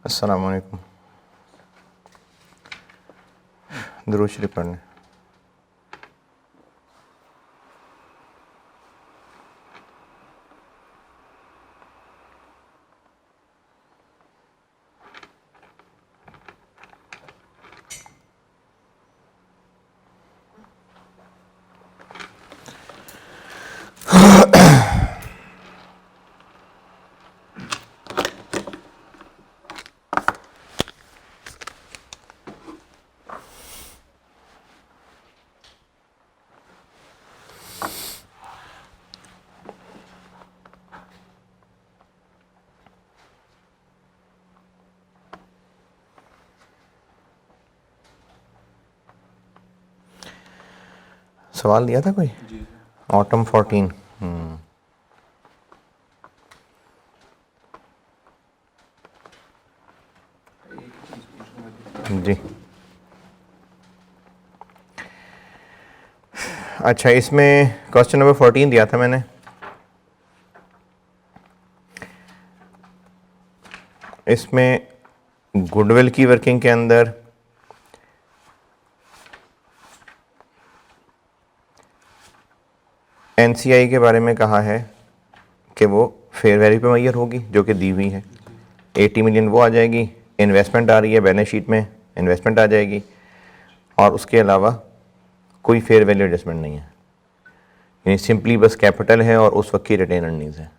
अस्सलाम वालेकुम। दुरूद शरीफ पढ़ने। सवाल दिया था कोई ऑटम 14। जी अच्छा, इसमें क्वेश्चन नंबर 14 दिया था मैंने। इसमें गुडविल की वर्किंग के अंदर एनसीआई के बारे में कहा है कि वो फेयर वैल्यू पे मैयर होगी, जो कि दी हुई है। 80 मिलियन वो आ जाएगी, इन्वेस्टमेंट आ रही है बैलेंस शीट में, इन्वेस्टमेंट आ जाएगी, और उसके अलावा कोई फेयर वैल्यू एडजस्टमेंट नहीं है, यानी सिंपली बस कैपिटल है और उस वक्त की रिटेन अर्निंग्स है।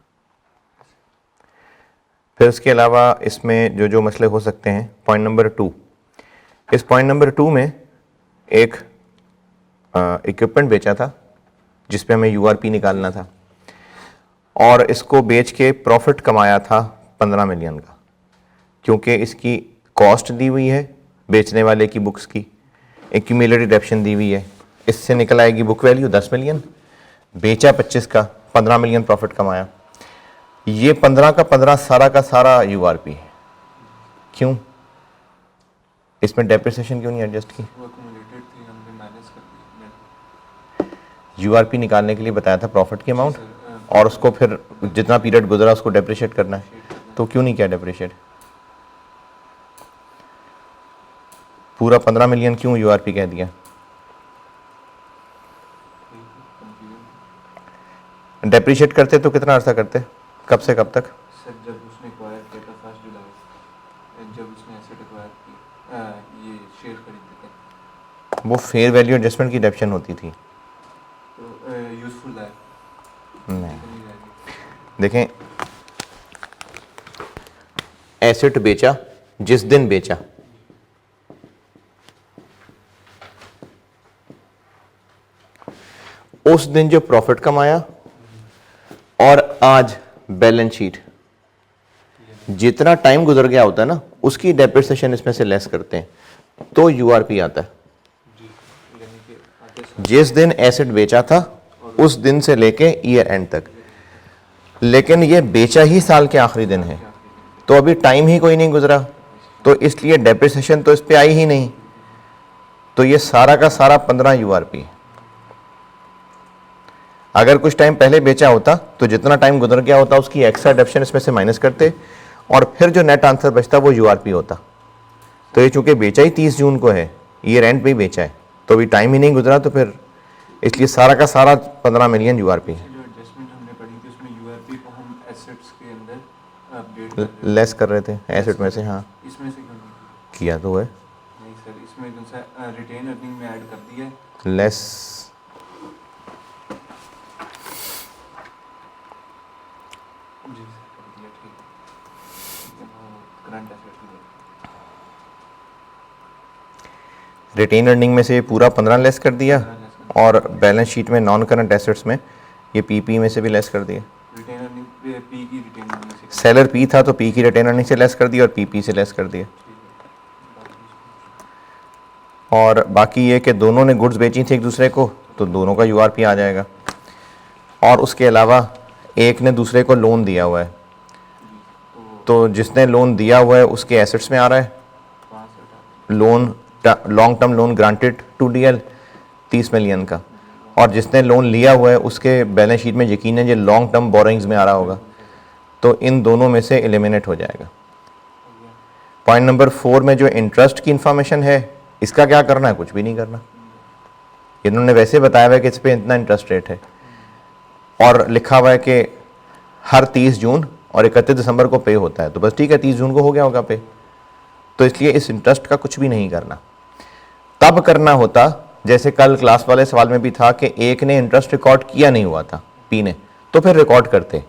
फिर उसके अलावा इसमें जो जो मसले हो सकते हैं, पॉइंट नंबर 2, इस पॉइंट नंबर 2 में एक इक्विपमेंट बेचा था जिस पे हमें यूआरपी निकालना था, और इसको बेच के प्रॉफिट कमाया था 15 मिलियन का, क्योंकि इसकी कॉस्ट दी हुई है बेचने वाले की बुक्स की, एक्यूमुलेटेड डिडक्शन दी हुई है, इससे निकल आएगी बुक वैल्यू 10 मिलियन, बेचा 25 का, 15 मिलियन प्रॉफिट कमाया। ये 15 का 15 सारा का सारा यूआरपी है। क्यों? इसमें डेप्रिसिएशन क्यों नहीं एडजस्ट की? यूआरपी निकालने के लिए बताया था प्रॉफिट की अमाउंट, और उसको फिर जितना पीरियड गुजरा उसको डेप्रिशिएट करना है, तो क्यों नहीं किया डेप्रिशिएट? पूरा 15 मिलियन क्यों यूआरपी कह दिया? डेप्रिशिएट करते तो कितना अर्सा करते, कब से कब तक? सर जब उसने एक्वायर किया था 1 जुलाई, जब उसने एसेट एक्वायर किया, ये शेयर खरीदे थे, वो फेयर वैल्यू एडजस्टमेंट की डेप्शन होती थी। तो यूजफुल है नहीं, देखें, एसेट बेचा जिस दिन बेचा, उस दिन जो प्रॉफिट कमाया, और आज बैलेंस शीट जितना टाइम गुजर गया होता है ना, उसकी डेप्रिसिएशन इसमें से लेस करते हैं, तो यूआरपी आता है। जिस दिन एसेट बेचा था उस दिन से लेके ईयर एंड तक, लेकिन ये बेचा ही साल के आखिरी दिन है, तो अभी टाइम ही कोई नहीं गुजरा, तो इसलिए डेप्रिसिएशन तो इस पे आई ही नहीं, तो ये सारा का सारा 15 यूआरपी है। अगर कुछ टाइम पहले बेचा होता तो जितना टाइम गुजर गया होता उसकी एक्स्ट्रा डेप्शन इसमें से माइनस करते, और फिर जो नेट आंसर बचता वो यूआरपी होता। तो ये चूंकि बेचा ही 30 जून को है, ईयर एंड पे ही बेचा है, तो अभी टाइम ही नहीं गुजरा, तो फिर इसलिए सारा का सारा 15 मिलियन यूआरपी है। जो एडजस्टमेंट हमने पढ़ी थी उसमें यूआरपी को हम एसेट्स के अंदर अपडेट लेस कर रहे थे एसेट में से। हाँ, इसमें से क्यों नहीं किया तो है, नहीं सर, इसमें कौन सा रिटेन अर्निंग में ऐड कर दिया है लेस। जी सर, कर दिया, ठीक है, करंट एसेट रिटेन अर्निंग में से पूरा 15 लेस कर दिया, और बैलेंस शीट में नॉन करंट एसेट्स में ये पीपी में से भी लेस कर दिया। रिटेन अर्निंग पी की रिटेन अर्निंग से सेलर पी था तो पी की रिटेन अर्निंग से लेस कर दिया, और पीपी से लेस कर दिया। और बाकी ये कि दोनों ने गुड्स बेची थी एक दूसरे को, तो दोनों का यूआरपी आ जाएगा। और उसके अलावा एक ने दूसरे को लोन दिया हुआ है, तो जिसने लोन दिया हुआ है उसके एसेट्स में आ रहा है loan, long term loan granted to DL 30 million का, और जिसने लोन लिया हुआ है उसके बैलेंस शीट में यकीनन ये लॉन्ग टर्म बोरोइंग्स में आ रहा होगा, तो इन दोनों में से एलिमिनेट हो जाएगा। पॉइंट नंबर 4 में जो इंटरेस्ट की इंफॉर्मेशन है, इसका क्या करना है? कुछ भी नहीं करना। इन्होंने वैसे बताया हुआ है कि इस पे इतना इंटरेस्ट रेट है और लिखा हुआ है कि हर 30 जून और 31 दिसंबर को पे होता है, तो बस ठीक है, 30 जून को हो गया होगा पे। तो इसलिए इस इंटरेस्ट का कुछ भी नहीं करना। तब करना होता जैसे कल क्लास वाले सवाल में भी था कि एक ने इंटरेस्ट रिकॉर्ड किया नहीं हुआ था, पी ने, तो फिर रिकॉर्ड करते।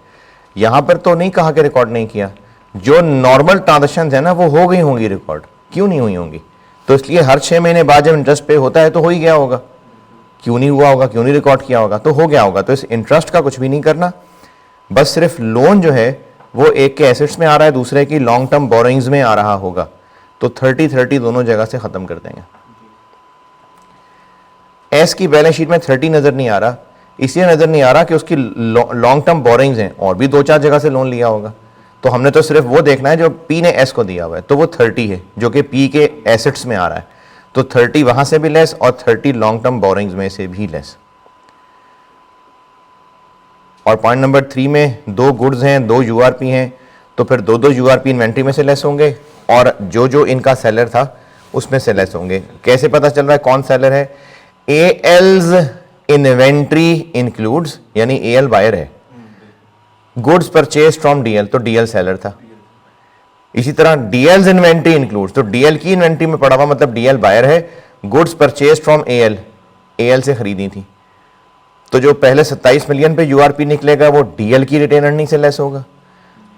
यहां पर तो नहीं कहा कि रिकॉर्ड नहीं किया, जो नॉर्मल ट्रांजेक्शन है ना वो हो गई होंगी रिकॉर्ड, क्यों नहीं हुई होंगी? तो इसलिए हर 6 महीने बाद जब इंटरेस्ट पे होता है तो हो ही गया होगा, क्यों नहीं हुआ होगा, क्यों नहीं रिकॉर्ड किया होगा, तो हो गया होगा। तो इस इंटरेस्ट का कुछ भी नहीं करना, बस सिर्फ लोन जो है वो एक के एसेट्स में आ रहा है, दूसरे की लॉन्ग टर्म बोरोइंग्स में आ रहा होगा, तो 30-30 दोनों जगह से खत्म कर देंगे। एस की बैलेंस शीट में 30 नजर नहीं आ रहा, इसलिए नजर नहीं आ रहा कि उसकी लॉन्ग टर्म बोरोइंग्स हैं और भी 2-4 जगह से लोन लिया होगा, तो हमने तो सिर्फ वो देखना है जो पी ने एस को दिया हुआ है, तो वो 30 है जो कि पी के एसेट्स में आ रहा है, तो 30 वहां से भी लेस और 30 लॉन्ग टर्म बोरोइंग्स में से भी लेस। और पॉइंट नंबर 3 में 2 गुड्स हैं, 2 यूआरपी हैं, तो फिर 2-2 यूआरपी इन्वेंट्री में से लेस होंगे और जो जो इनका सेलर था उसमें से लेस होंगे। कैसे पता चल रहा है कौन सेलर है? एएल्स इन्वेंट्री इंक्लूड्स, यानी एएल बायर है, गुड्स परचेज फ्रॉम डीएल, तो डीएल सेलर था। इसी तरह डीएल्स इन्वेंट्री इंक्लूड्स, तो डीएल की इन्वेंट्री में पड़ा हुआ मतलब डीएल बायर है, goods purchase from AL, AL से खरीदी थी, तो जो पहले 27 मिलियन पे यूआरपी निकलेगा वो डीएल की रिटेन अर्निंग से लेस होगा,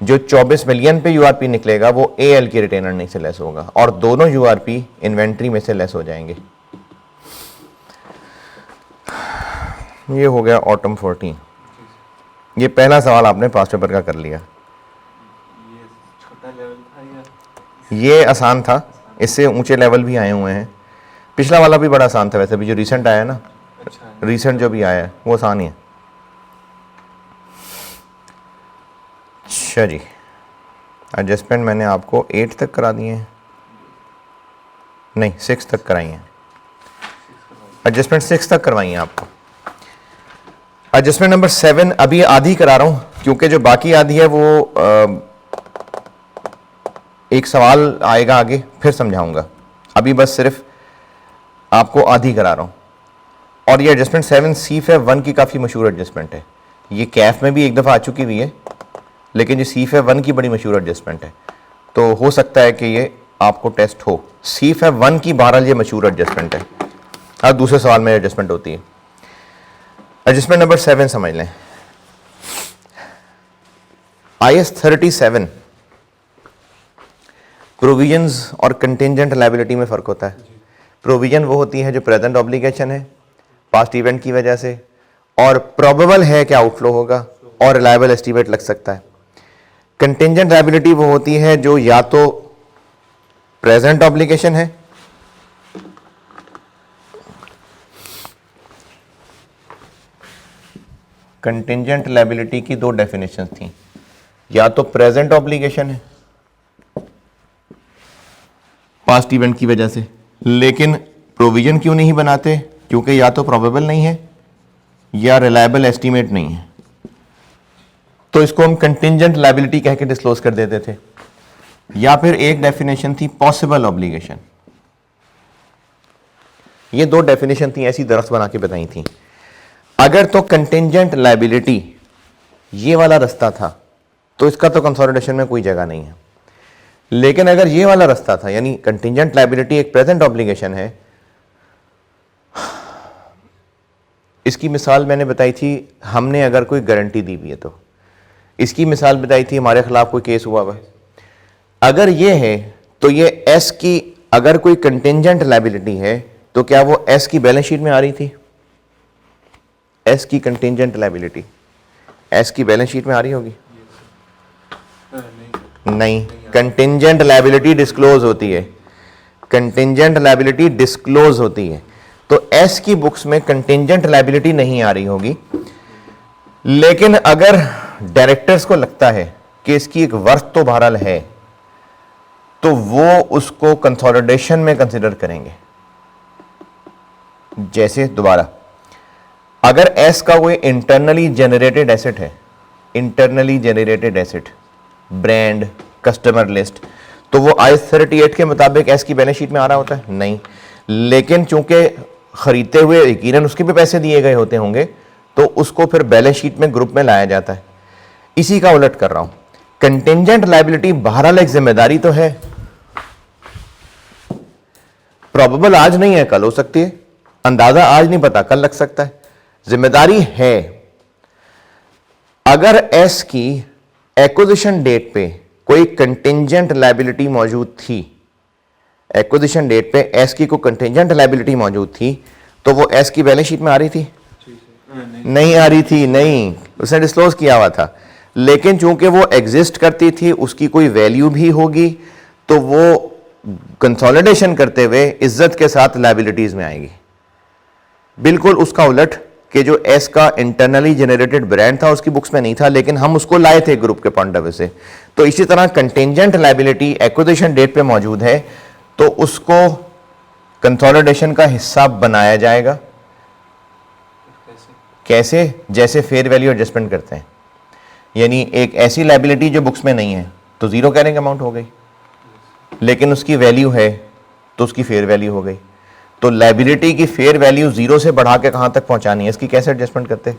जो 24 मिलियन पे यूआरपी निकलेगा वो एएल की रिटेन अर्निंग से लेस होगा, और दोनों यूआरपी इन्वेंट्री में से लेस हो जाएंगे। ये हो गया ऑटम 14। ये पहला सवाल आपने पास्ट पेपर का कर लिया। ये छोटा लेवल था या ये आसान था, इससे ऊंचे लेवल भी आए हुए हैं। पिछला वाला भी बड़ा आसान था वैसे भी, जो रिसेंट आया है ना, अच्छा है? रिसेंट जो भी आया है वो आसान ही है। अच्छा जी, एडजस्टमेंट मैंने आपको 8 तक करा दिए हैं, नहीं 6 तक कराई हैं, एडजस्टमेंट 6 तक करवाई हैं आपको। एडजस्टमेंट नंबर 7 अभी आधी करा रहा हूं, क्योंकि जो बाकी आधी है वो एक सवाल आएगा आगे फिर समझाऊंगा, अभी बस सिर्फ आपको आधी करा रहा हूं। और ये एडजस्टमेंट 7 CFA 1 की काफ़ी मशहूर एडजस्टमेंट है, ये कैफ में भी एक दफ़ा आ चुकी हुई है, लेकिन ये CFA 1 की बड़ी मशहूर एडजस्टमेंट है, तो हो सकता है कि ये आपको टेस्ट हो। CFA 1 की बहरहाल ये मशहूर एडजस्टमेंट है, हर दूसरे सवाल में एडजस्टमेंट होती है। एडजस्टमेंट नंबर 7 समझ लें। IS 37 प्रोविजंस और कंटिंजेंट लायबिलिटी में फ़र्क होता है। प्रोविजन वो होती है जो प्रेजेंट ऑब्लिगेशन है पास्ट इवेंट की वजह से, और प्रोबेबल है कि आउटफ्लो होगा और रिलायबल एस्टीमेट लग सकता है। कंटिंजेंट लायबिलिटी वो होती है जो या तो प्रेजेंट ऑब्लिगेशन है कंटिंजेंट लायबिलिटी की 2 डेफिनेशन थी, या तो प्रेजेंट ऑब्लिगेशन है पास्ट इवेंट की वजह से, लेकिन प्रोविजन क्यों नहीं बनाते? क्योंकि या तो प्रोबेबल नहीं है या रिलायबल एस्टीमेट नहीं है, तो इसको हम कंटिंजेंट लायबिलिटी कह के डिस्क्लोज कर देते थे। या फिर एक डेफिनेशन थी पॉसिबल ऑब्लिगेशन। ये 2 डेफिनेशन थी, ऐसी दरख्त बना के बताई थी। अगर तो कंटिंजेंट लायबिलिटी ये वाला रास्ता था तो इसका तो कंसोलिडेशन में कोई जगह नहीं है, लेकिन अगर ये वाला रास्ता था, यानी कंटिंजेंट लायबिलिटी एक प्रेजेंट ऑब्लिगेशन है, इसकी मिसाल मैंने बताई थी, हमने अगर कोई गारंटी दी हुई है तो, इसकी मिसाल बताई थी हमारे खिलाफ कोई केस हुआ हुआ है। अगर ये है तो ये एस की, अगर कोई कंटिंजेंट लायबिलिटी है तो क्या वो एस की बैलेंस शीट में आ रही थी? एस की कंटिंजेंट लायबिलिटी एस की बैलेंस शीट में आ रही होगी? नहीं, कंटिंजेंट लायबिलिटी डिस्क्लोज होती है, कंटिंजेंट लायबिलिटी डिस्क्लोज होती है, तो एस की बुक्स में कंटिंजेंट लायबिलिटी नहीं आ रही होगी। लेकिन अगर डायरेक्टर्स को लगता है कि इसकी एक वर्थ तो बहरहाल है, तो वो उसको कंसोलिडेशन में कंसिडर करेंगे। जैसे दोबारा, अगर एस का कोई इंटरनली जनरेटेड एसेट है, internally generated asset, brand, customer list, तो वो IAS 38 के मुताबिक एस की बैलेंस शीट में आ रहा होता है? नहीं। लेकिन चूंकि खरीदते हुए यकीनन उसके भी पैसे दिए गए होते होंगे, तो उसको फिर बैलेंस शीट में ग्रुप में लाया जाता है। इसी का उलट कर रहा हूं, कंटिंजेंट लायबिलिटी बहरहाल एक जिम्मेदारी तो है, प्रोबेबल आज नहीं है, कल हो सकती है, अंदाजा आज नहीं पता कल लग सकता है, जिम्मेदारी है। अगर एस की एक्विजिशन डेट पे कोई कंटिंजेंट लायबिलिटी मौजूद थी, एक्विजिशन डेट पे एस की कोई कंटिंजेंट लायबिलिटी मौजूद थी, तो वो एस की बैलेंस शीट में आ रही थी? नहीं आ रही थी, नहीं, उसने डिस्क्लोज किया हुआ था। लेकिन चूंकि वो एग्जिस्ट करती थी, उसकी कोई वैल्यू भी होगी, तो वो कंसोलिडेशन करते हुए इज्जत के साथ लायबिलिटीज में आएगी। बिल्कुल उसका उलट कि जो एस का इंटरनली जनरेटेड ब्रांड था उसकी बुक्स में नहीं था, लेकिन हम उसको लाए थे ग्रुप के पॉइंट ऑफ व्यू से। तो इसी तरह कंटिंजेंट लायबिलिटी एक्विजिशन डेट पे मौजूद है, तो उसको कंसोलिडेशन का हिस्सा बनाया जाएगा। कैसे? जैसे फेयर वैल्यू एडजस्टमेंट करते हैं, यानी एक ऐसी लायबिलिटी जो बुक्स में नहीं है तो जीरो कैरिंग अमाउंट हो गई, लेकिन उसकी वैल्यू है तो उसकी फेयर वैल्यू हो गई। तो लायबिलिटी की फेयर वैल्यू जीरो से बढ़ा के कहां तक पहुंचानी है, इसकी कैसे एडजस्टमेंट करते हैं?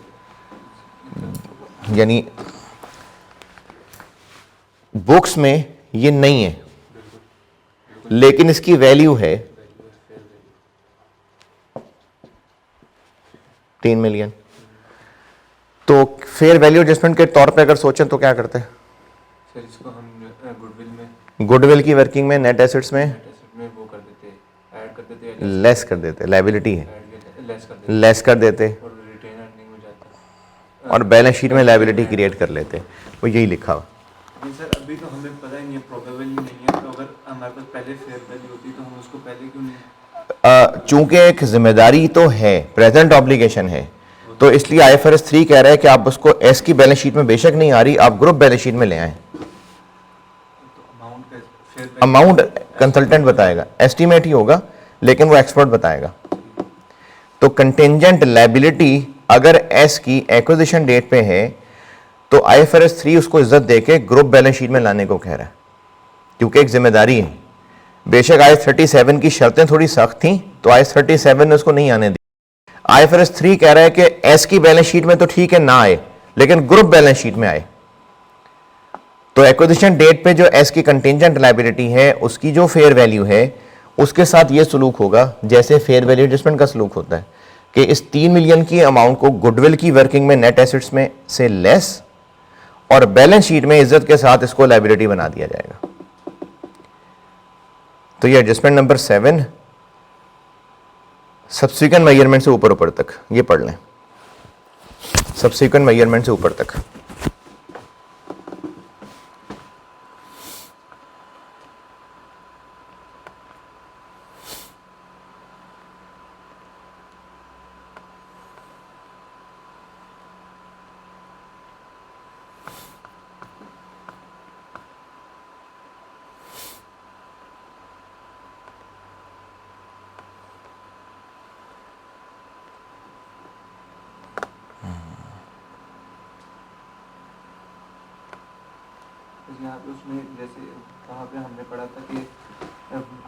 यानी बुक्स में ये नहीं है, लेकिन इसकी वैल्यू है 3 मिलियन। तो फेयर वैल्यू एडजस्टमेंट के तौर पे अगर सोचें तो क्या करते हैं? सर इसको हम गुडविल गुडविल की वर्किंग में, नेट एसेट्स में वो कर देते, ऐड कर देते, लेस कर देते, लायबिलिटी है लेस कर देते, लेस कर देते, और रिटेन अर्निंग हो जाता। और बैलेंस शीट में लायबिलिटी क्रिएट कर लेते। वो यही लिखा हुआ। नहीं सर, अभी तो हमें पता ही नहीं है, प्रोबेबल ही नहीं है, तो अगर हमारे पास पहले फेयर वैल्यू होती तो हम उसको पहले क्यों नहीं? चूंकि एक जिम्मेदारी तो है, प्रेजेंट ऑब्लिगेशन है, तो इसलिए IFRS 3 कह रहा है कि आप उसको एस की बैलेंस शीट में बेशक नहीं आ रही, आप ग्रुप बैलेंस शीट में ले आए। अमाउंट कंसल्टेंट बताएगा, एस्टीमेट ही होगा, लेकिन वो एक्सपर्ट बताएगा। तो कंटिंजेंट लायबिलिटी अगर एस की एक्विजिशन डेट पे है, तो IFRS 3 उसको इज्जत देके ग्रुप बैलेंस शीट में लाने को कह रहा है, क्योंकि एक जिम्मेदारी है। बेशक IAS 37 की शर्तें थोड़ी सख्त थी, तो IAS 37 ने उसको नहीं आने दी। IFRS 3 कह रहा है कि एस की बैलेंस शीट में तो ठीक है ना आए, लेकिन ग्रुप बैलेंस शीट में आए। तो एक्विजिशन डेट पे जो एस की कंटिंजेंट लायबिलिटी है, उसकी जो फेयर वैल्यू है, उसके साथ ये सलूक होगा जैसे फेयर वैल्यू एडजस्टमेंट का सलूक होता है कि इस 3 मिलियन की अमाउंट को गुडविल की वर्किंग में, नेट एसेट्स में से लेस, और बैलेंस शीट में इज्जत के साथ इसको लायबिलिटी बना दिया जाएगा। तो ये एडजस्टमेंट नंबर 7 सब्सिक्वेंट मेजरमेंट से ऊपर ऊपर तक ये पढ़ लें, सब्सिक्वेंट मेजरमेंट से ऊपर तक। यहाँ पे उसमें जैसे वहाँ पे हमने पढ़ा था कि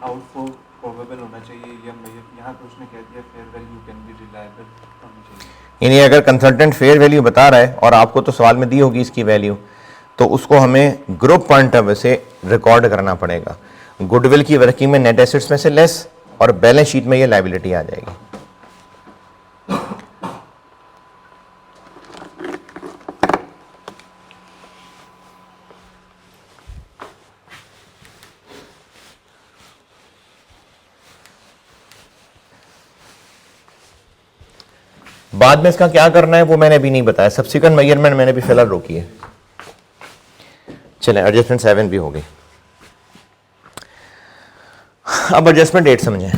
आउटफॉल प्रोबेबल होना चाहिए, या यहाँ पे उसने कह दिया fair value can be reliable होनी चाहिए। यानी अगर कंसल्टेंट फेयर वैल्यू बता रहा है और आपको तो सवाल में दी होगी इसकी वैल्यू, तो उसको हमें ग्रुप पॉइंट ऑफ व्यू से रिकॉर्ड करना पड़ेगा। गुडविल की वर्किंग में नेट एसेट्स में से लेस, और बैलेंस शीट में ये लायबिलिटी आ जाएगी। बाद में इसका क्या करना है वो मैंने अभी नहीं बताया। सब्सिक्वेंट मेजरमेंट मैंने भी फिलहाल रोकी है। चलें, एडजस्टमेंट 7 भी हो गई। अब एडजस्टमेंट 8 समझें।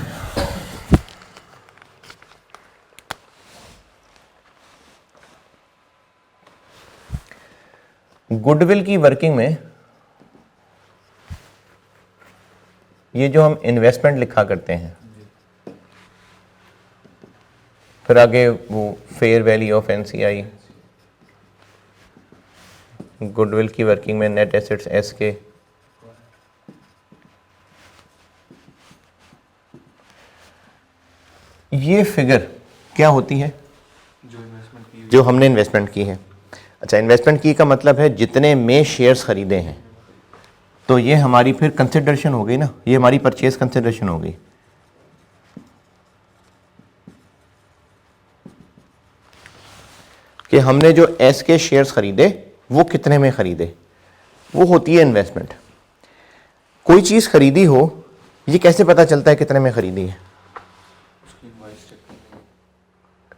गुडविल की वर्किंग में ये जो हम इन्वेस्टमेंट लिखा करते हैं, फिर आगे वो fair value of NCI, goodwill की वर्किंग में नेट एसेट्स एस के, ये फिगर क्या होती है? जो इन्वेस्टमेंट की जो हमने इन्वेस्टमेंट की है। अच्छा, इन्वेस्टमेंट की का मतलब है जितने में शेयर्स खरीदे हैं, तो ये हमारी फिर कंसिडरेशन हो गई ना, ये हमारी परचेज कंसिडरेशन हो गई। कि हमने जो एस के शेयर्स खरीदे वो कितने में खरीदे, वो होती है इन्वेस्टमेंट। कोई चीज़ खरीदी हो, ये कैसे पता चलता है कितने में खरीदी है? उसकी इनवॉइस चेक करनी है।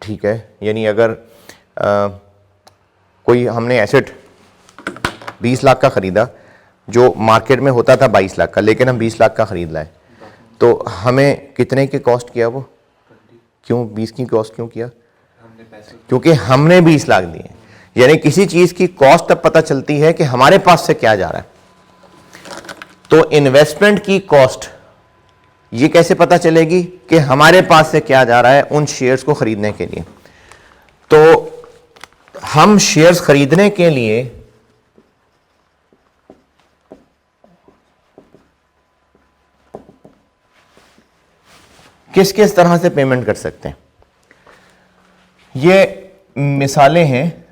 ठीक है, यानी अगर कोई हमने एसेट 20 लाख का खरीदा, जो मार्केट में होता था 22 लाख का, लेकिन हम 20 लाख का खरीद लाए, तो हमें कितने की कॉस्ट किया वो? 20 क्यों 20 की कॉस्ट क्यों किया? हमने पैसे क्योंकि हमने 20 लाख दिए। यानी किसी चीज़ की कॉस्ट तब पता चलती है कि हमारे पास से क्या जा रहा है। तो इन्वेस्टमेंट की कॉस्ट ये कैसे पता चलेगी कि हमारे पास से क्या जा रहा है उन शेयर्स को खरीदने के लिए? तो हम शेयर्स खरीदने के लिए किस किस तरह से पेमेंट कर सकते हैं? ये मिसालें हैं,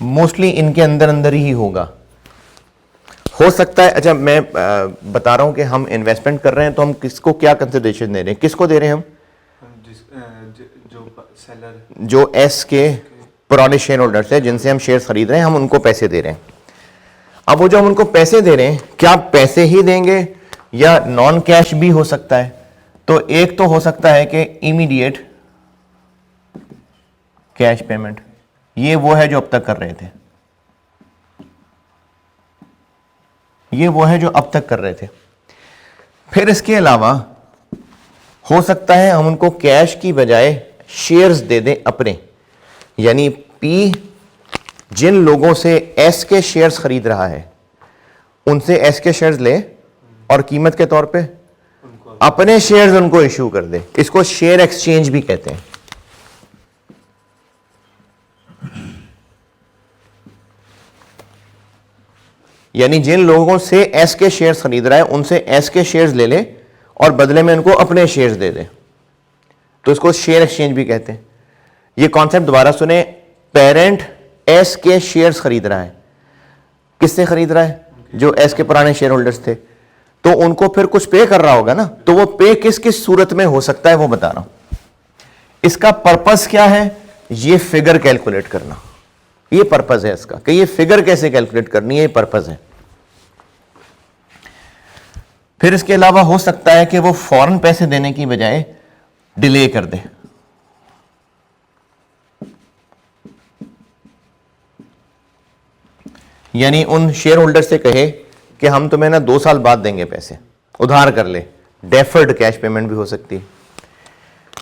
मोस्टली इनके अंदर अंदर ही होगा। हो सकता है, अच्छा मैं बता रहा हूं कि हम इन्वेस्टमेंट कर रहे हैं तो हम किसको क्या कंसिडरेशन दे रहे हैं, किसको दे रहे हैं हम? जो सेलर जो एस के पुराने शेयर होल्डर्स हैं जिनसे हम शेयर खरीद रहे हैं, हम उनको पैसे दे रहे हैं। अब वो जो हम उनको पैसे दे रहे हैं, क्या पैसे ही देंगे या नॉन कैश भी हो सकता है? तो एक तो हो सकता है कि इमीडिएट कैश पेमेंट, ये वो है जो अब तक कर रहे थे, ये वो है जो अब तक कर रहे थे। फिर इसके अलावा हो सकता है हम उनको कैश की बजाय शेयर्स दे दें अपने, यानी पी जिन लोगों से एस के शेयर्स खरीद रहा है उनसे एस के शेयर्स ले और कीमत के तौर पे अपने शेयर्स उनको इश्यू कर दे। इसको शेयर एक्सचेंज भी कहते हैं। यानी जिन लोगों से एस के शेयर्स खरीद रहा है उनसे एस के शेयर्स ले ले और बदले में उनको अपने शेयर्स दे दे, तो इसको शेयर एक्सचेंज भी कहते हैं। ये कॉन्सेप्ट दोबारा सुने, पेरेंट एस के शेयर्स खरीद रहा है, किससे खरीद रहा है? जो एस के पुराने शेयर होल्डर्स थे, तो उनको फिर कुछ पे कर रहा होगा ना, तो वो पे किस किस सूरत में हो सकता है वो बता रहा हूं। इसका पर्पस क्या है? ये फिगर कैलकुलेट करना, ये पर्पस है इसका, कि ये फिगर कैसे कैलकुलेट करनी है, ये पर्पस है। फिर इसके अलावा हो सकता है कि वो फौरन पैसे देने की बजाय डिले कर दे। यानी उन शेयर होल्डर से कहे कि हम तुम्हें ना 2 साल बाद देंगे पैसे, उधार कर ले, डेफर्ड कैश पेमेंट भी हो सकती है।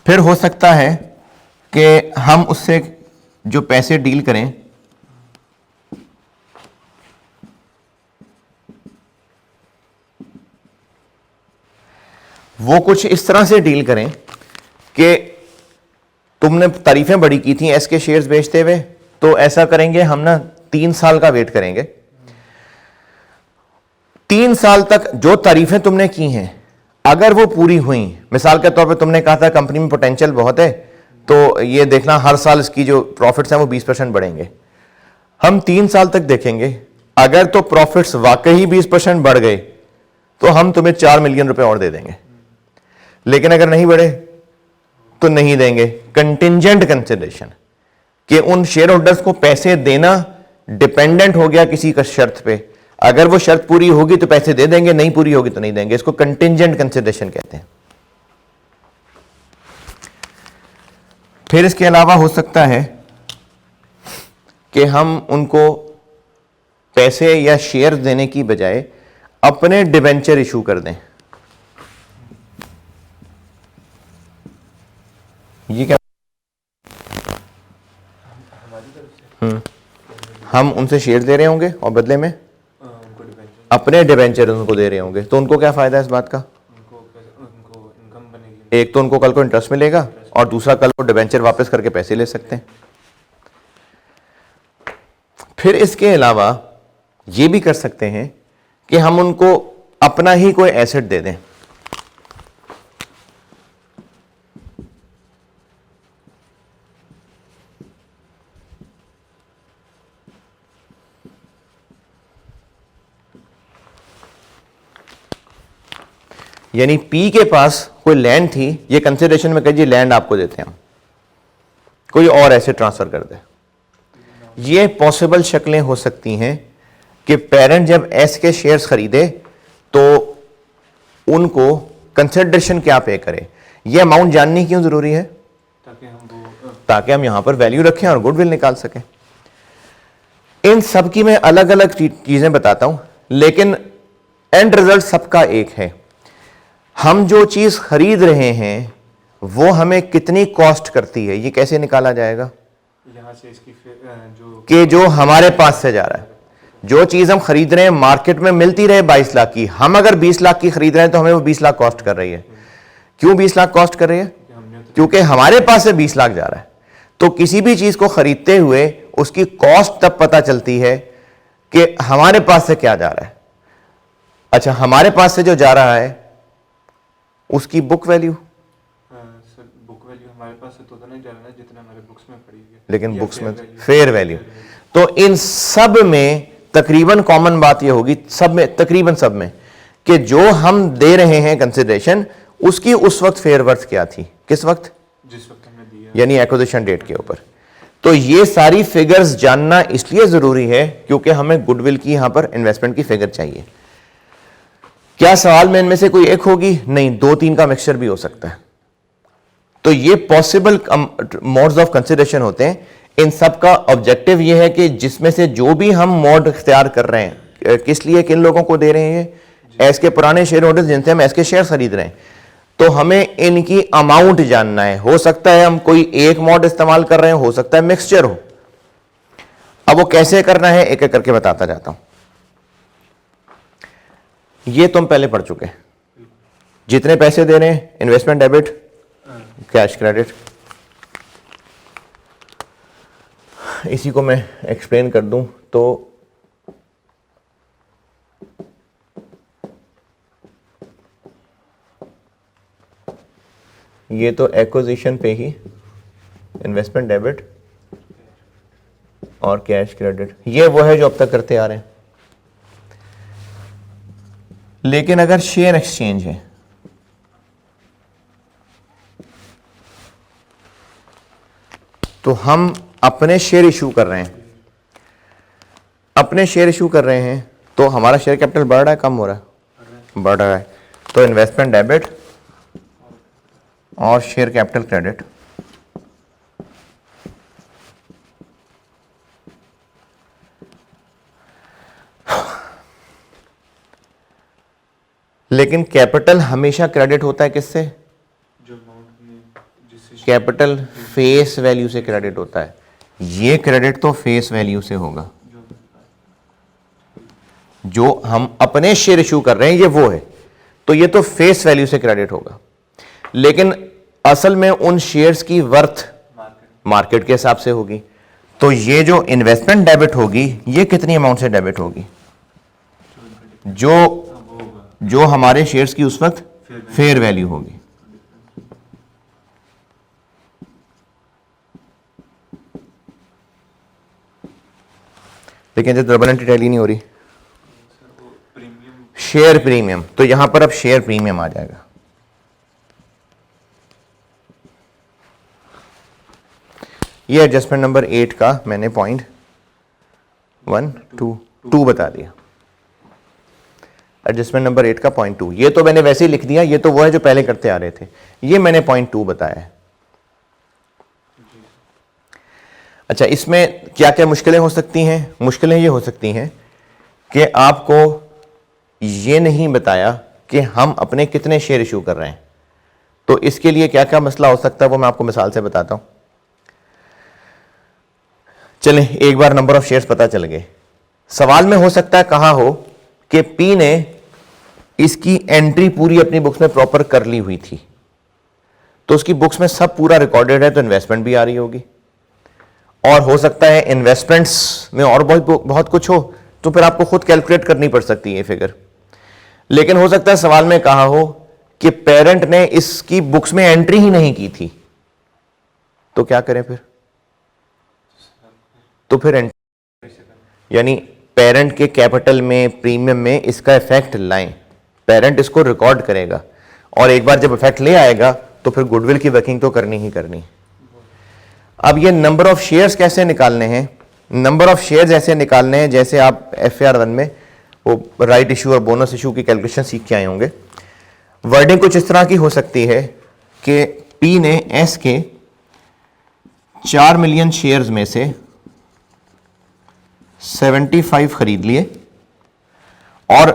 फिर हो सकता है कि हम उससे जो पैसे डील करें वो कुछ इस तरह से डील करें कि तुमने तारीफें बड़ी की थी एस के शेयर्स बेचते हुए, तो ऐसा करेंगे हम ना 3 साल का वेट करेंगे। 3 साल तक जो तारीफें तुमने की हैं अगर वो पूरी हुई, मिसाल के तौर पे तुमने कहा था कंपनी में पोटेंशियल बहुत है, तो ये देखना हर साल इसकी जो प्रॉफिट्स हैं वो 20% बढ़ेंगे। हम 3 साल तक देखेंगे, अगर तो प्रॉफिट्स वाकई 20% बढ़ गए तो हम तुम्हें 4 मिलियन रुपए और दे देंगे, लेकिन अगर नहीं बढ़े तो नहीं देंगे। कंटिंजेंट कंसिडरेशन, कि उन शेयर होल्डर्स को पैसे देना डिपेंडेंट हो गया किसी का शर्त पे, अगर वो शर्त पूरी होगी तो पैसे दे देंगे, नहीं पूरी होगी तो नहीं देंगे। इसको कंटिंजेंट कंसिडरेशन कहते हैं। फिर इसके अलावा हो सकता है कि हम उनको पैसे या शेयर देने की बजाय अपने डिबेंचर इशू कर दें। ये क्या? हमारी तरफ से हम उनसे शेयर दे रहे होंगे और बदले में उनको डिबेंचर, अपने डिबेंचर उनको दे रहे होंगे, तो उनको क्या फायदा है इस बात का? उनको इनकम बनेगी। एक तो उनको कल को इंटरेस्ट मिलेगा और दूसरा कल को डिबेंचर वापस करके पैसे ले सकते हैं। फिर इसके अलावा ये भी कर सकते हैं कि हम उनको अपना ही कोई एसेट दे दें। यानी पी के पास कोई लैंड थी, ये कंसिडरेशन में कहिए लैंड आपको देते हैं हम, कोई और ऐसे ट्रांसफर कर दे। ये पॉसिबल शक्लें हो सकती हैं कि पेरेंट जब एस के शेयर्स खरीदे तो उनको कंसिडरेशन क्या पे करे। ये अमाउंट जाननी क्यों जरूरी है? ताकि हम यहां पर वैल्यू रखें और गुडविल निकाल सकें। इन सब की मैं अलग अलग चीजें बताता हूं, लेकिन एंड रिजल्ट सबका एक है। हम जो चीज खरीद रहे हैं वो हमें कितनी कॉस्ट करती है, ये कैसे निकाला जाएगा? यहाँ से इसकी जो हमारे पास से जा रहा है, जो चीज हम खरीद रहे हैं मार्केट में मिलती रहे 22 लाख की, हम अगर 20 लाख की खरीद रहे हैं तो हमें वो 20 लाख कॉस्ट कर रही है। क्यों 20 लाख कॉस्ट कर रही है? क्योंकि हमारे पास से 20 लाख जा रहा है। तो किसी भी चीज को खरीदते हुए उसकी कॉस्ट तब पता चलती है कि हमारे पास से क्या जा रहा है। अच्छा, हमारे पास से जो जा रहा है उसकी बुक वैल्यू, बुक वैल्यू हमारे पास से तो नहीं जा रहा है जितना हमारे बुक्स में पड़ी है, लेकिन बुक्स में फेयर वैल्यू। तो इन सब में तकरीबन कॉमन बात यह होगी, सब में तकरीबन सब में, कि जो हम दे रहे हैं कंसिडरेशन उसकी उस वक्त फेयर वर्थ क्या थी, किस वक्त, जिस वक्त हमने दिया, यानी एक्विजिशन डेट के ऊपर। तो ये सारी फिगर्स जानना इसलिए जरूरी है क्योंकि हमें गुडविल की यहां पर इन्वेस्टमेंट की फिगर चाहिए। क्या सवाल में इनमें से कोई एक होगी? नहीं, 2-3 का मिक्सचर भी हो सकता है। तो ये पॉसिबल मोड्स ऑफ कंसिडरेशन होते हैं। इन सब का ऑब्जेक्टिव ये है कि जिसमें से जो भी हम मोड इख्तियार कर रहे हैं, किस लिए, किन लोगों को दे रहे हैं, एस के पुराने शेयर होल्डर्स जिनसे हम एस के शेयर खरीद रहे हैं, तो हमें इनकी अमाउंट जानना है। हो सकता है हम कोई एक मोड इस्तेमाल कर रहे हैं, हो सकता है मिक्सचर हो। अब वो कैसे करना है एक एक करके बताता जाता हूं। ये तुम पहले पढ़ चुके हैं, जितने पैसे दे रहे हैं, इन्वेस्टमेंट डेबिट, कैश क्रेडिट। इसी को मैं एक्सप्लेन कर दूं तो ये तो एक्विजिशन पे ही इन्वेस्टमेंट डेबिट और कैश क्रेडिट, ये वो है जो अब तक करते आ रहे हैं। लेकिन अगर शेयर एक्सचेंज है तो हम अपने शेयर इशू कर रहे हैं, अपने शेयर इशू कर रहे हैं तो हमारा शेयर कैपिटल बढ़ रहा है, कम हो रहा है, बढ़ रहा है। तो इन्वेस्टमेंट डेबिट और शेयर कैपिटल क्रेडिट, लेकिन कैपिटल हमेशा क्रेडिट होता है किससे? जो अमाउंट में जिससे कैपिटल फेस वैल्यू से क्रेडिट होता है। ये क्रेडिट तो फेस वैल्यू से होगा, जो हम अपने शेयर इशू कर रहे हैं ये वो है, तो ये तो फेस वैल्यू से क्रेडिट होगा। लेकिन असल में उन शेयर्स की वर्थ मार्केट के हिसाब से होगी। तो ये जो इन्वेस्टमेंट डेबिट होगी ये कितनी अमाउंट से डेबिट होगी? जो हमारे शेयर्स की उस वक्त फेयर वैल्यू होगी। लेकिन जो डबल एंट्री टैली नहीं हो रही, शेयर प्रीमियम, तो यहां पर अब शेयर प्रीमियम आ जाएगा। ये एडजस्टमेंट नंबर 8 का मैंने पॉइंट 1, 2 बता दिया। एडजस्टमेंट नंबर 8 का पॉइंट 2, ये तो मैंने वैसे ही लिख दिया, ये तो वो है जो पहले करते आ रहे थे। ये मैंने पॉइंट 2 बताया है। अच्छा, इसमें क्या क्या मुश्किलें हो सकती हैं? मुश्किलें ये हो सकती हैं कि आपको ये नहीं बताया कि हम अपने कितने शेयर इशू कर रहे हैं। तो इसके लिए क्या क्या मसला हो सकता है वो मैं आपको मिसाल से बताता हूं। चलें, एक बार नंबर ऑफ शेयर्स पता चल गए। सवाल में हो सकता है कहा हो कि पी ने इसकी एंट्री पूरी अपनी बुक्स में प्रॉपर कर ली हुई थी, तो उसकी बुक्स में सब पूरा रिकॉर्डेड है, तो इन्वेस्टमेंट भी आ रही होगी। और हो सकता है इन्वेस्टमेंट्स में और बहुत कुछ हो, तो फिर आपको खुद कैलकुलेट करनी पड़ सकती है फिगर। लेकिन हो सकता है सवाल में कहा हो कि पेरेंट ने इसकी बुक्स में एंट्री ही नहीं की थी, तो क्या करें फिर? तो फिर यानी पेरेंट के कैपिटल में, प्रीमियम में इसका इफेक्ट लाएं। पेरेंट इसको रिकॉर्ड करेगा। और एक बार जब इफेक्ट ले आएगा तो फिर गुडविल की वर्किंग तो करनी ही करनी। अब ये नंबर ऑफ शेयर्स कैसे निकालने हैं? नंबर ऑफ शेयर्स ऐसे निकालने हैं जैसे आप FAR 1 में वो राइट इशू और बोनस इशू की कैलकुलेशन सीख के आए होंगे। वर्डिंग कुछ इस तरह की हो सकती है कि P ने S के 4 मिलियन शेयर्स में से 75 खरीद लिए और